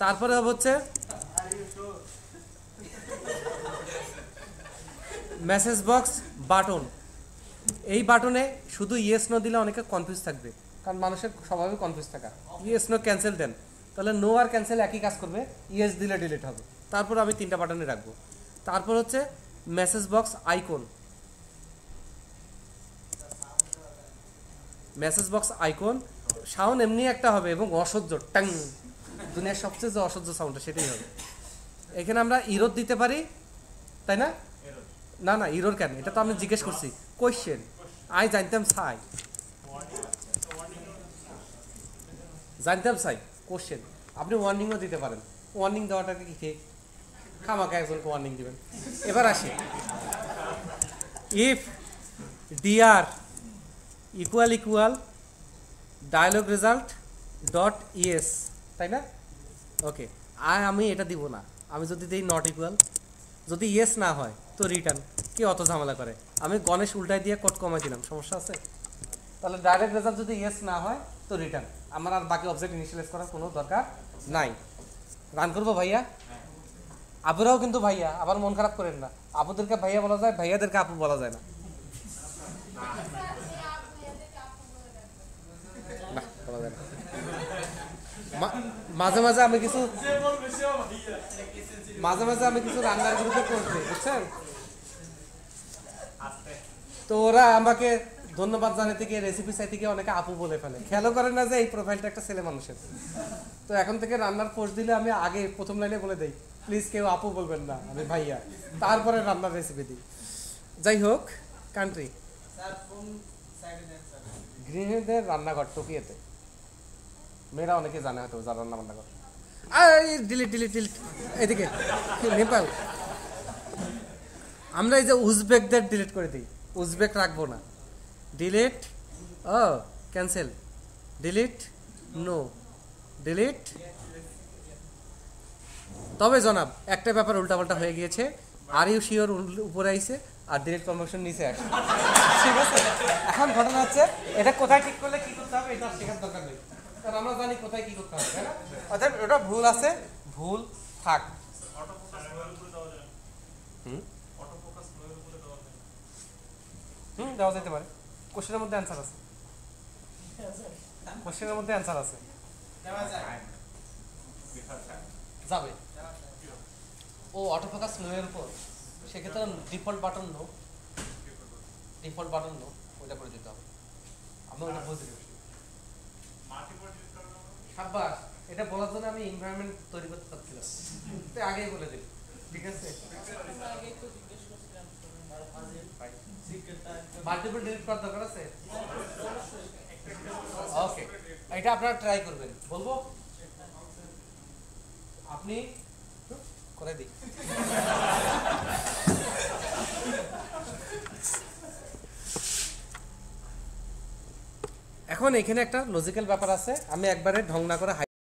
Speaker 1: তারপরে হচ্ছে মেসেজ বক্স বাটন। এই বাটনে শুধু ইয়েস নো দিলে অনেকে কনফিউজ থাকবে, কারণ মানুষের স্বভাবে কনফিউজ থাকা। ইয়েস নো ক্যান্সেল দেন, তাহলে নো আর ক্যান্সেল একই কাজ করবে, ইয়েস দিলে ডিলিট হবে। তারপর আমি 3টা বাটনে রাখবো। তারপর হচ্ছে message box icon, message box icon sound এমনি একটা হবে এবং অসহ্য, টাং, দুনিয়ার সবচেয়ে যে অসহ্য সাউন্ডটা সেটাই হবে। এখানে আমরা ইরোর দিতে পারি, তাই না? না ইরোর কেন, এটা তো আমি জিজ্ঞেস করছি, কোয়েশ্চেন আই জানতাম চাই কোশ্চেন। আপনি ওয়ার্নিংও দিতে পারেন, ওয়ার্নিং দেওয়াটাকে কি ঠিক? খামাকে একজনকে ওয়ার্নিং দিবেন। এবার আসি, if DR equal dialog result dot yes, তাই না? ওকে, আমি এটা দিব না। আমি যদি দিই নট ইকুয়াল, যদি ইয়েস না হয় তো রিটার্ন। কি অত ঝামেলা করে? আমি গণেশ উল্টাই দিয়ে কোড কমাই দিলাম, সমস্যা আছে? তাহলে ডাইরেক্ট রেজাল্ট যদি ইয়েস না হয় তো রিটার্ন। আমার আর বাকি অবজেক্ট ইনিশিয়ালাইজ করার কোনো দরকার নাই। রান করবো ভাইয়া? আপুরাও কিন্তু ভাইয়া, আবার মন খারাপ করেন না। আপুদেরকে ভাইয়া বলা যায়, ভাইয়াদেরকে আপু বলা যায় না। মাঝে মাঝে আমি কিছু রান্নার গ্রুপে করছি, বুঝছেন? তো ওরা আমাকে ধন্যবাদ জানাতে গিয়ে, রেসিপি চাইতে গিয়ে অনেকে আপু বলে ফেলে। খেয়ালও করে না যে এই প্রোফাইলটা একটা ছেলে মানুষের। তো এখন থেকে রান্নার পোস্ট দিলে আমি আগে প্রথম লাইনে বলে দেই, প্লিজ কেউ আপু বলবেন না, আমি ভাইয়া। তারপরে রান্নার রেসিপি দিই। যাই হোক, কান্ট্রি গৃহিণীদের রান্নাঘর টোকিয়েতে, মেয়েরা অনেকে জানে হয়তো যার রান্না বান্না করে। ডিলিট এদিকে নেপাল। আমরা এই যে উজবেকদের ডিলিট করে দিই, উজবেক রাখবো না। Delete cancel, delete no, delete. তবে জনাব একটা ব্যাপার উল্টাপাল্টা হয়ে গিয়েছে, আর ইউ শিওর উপরে আইছে আর ডিলিট কনভার্সন নিচে আসে। ঠিক আছে, এখন ঘটনা হচ্ছে এটা কোথায় ঠিক করলে কি করতে হবে এটা শেখার দরকার নেই, কারণ আমরা জানি কোথায় কি করতে হবে, তাই না? অর্থাৎ ওটা ভুল আছে, ভুল থাক। দেওয়া যেতে পারে, কোশ্চেনের মধ্যে অ্যান্সার আছে, কোশ্চেনের মধ্যে অ্যান্সার আছে, যাবে। ও অটোফোকাস নো এর উপর, সেক্ষেত্রে default button no, default button no ওইটা করে দিতে হবে। আমি ওইটা বুঝে দিচ্ছি। সাব্বাস, এটা বলার জন্য আমি এনভায়রনমেন্ট তৈরি করতে চাচ্ছিলাম, তো আগেই বলে দিই। ঠিক আছে, মাল্টিপল ডিলিট করার দরকার আছে। ওকে, এটা আপনারা ট্রাই করবেন, বলবো আপনি করে দিই। এখন এখানে একটা লজিক্যাল ব্যাপার আছে, আমি একবারে ঢং না করে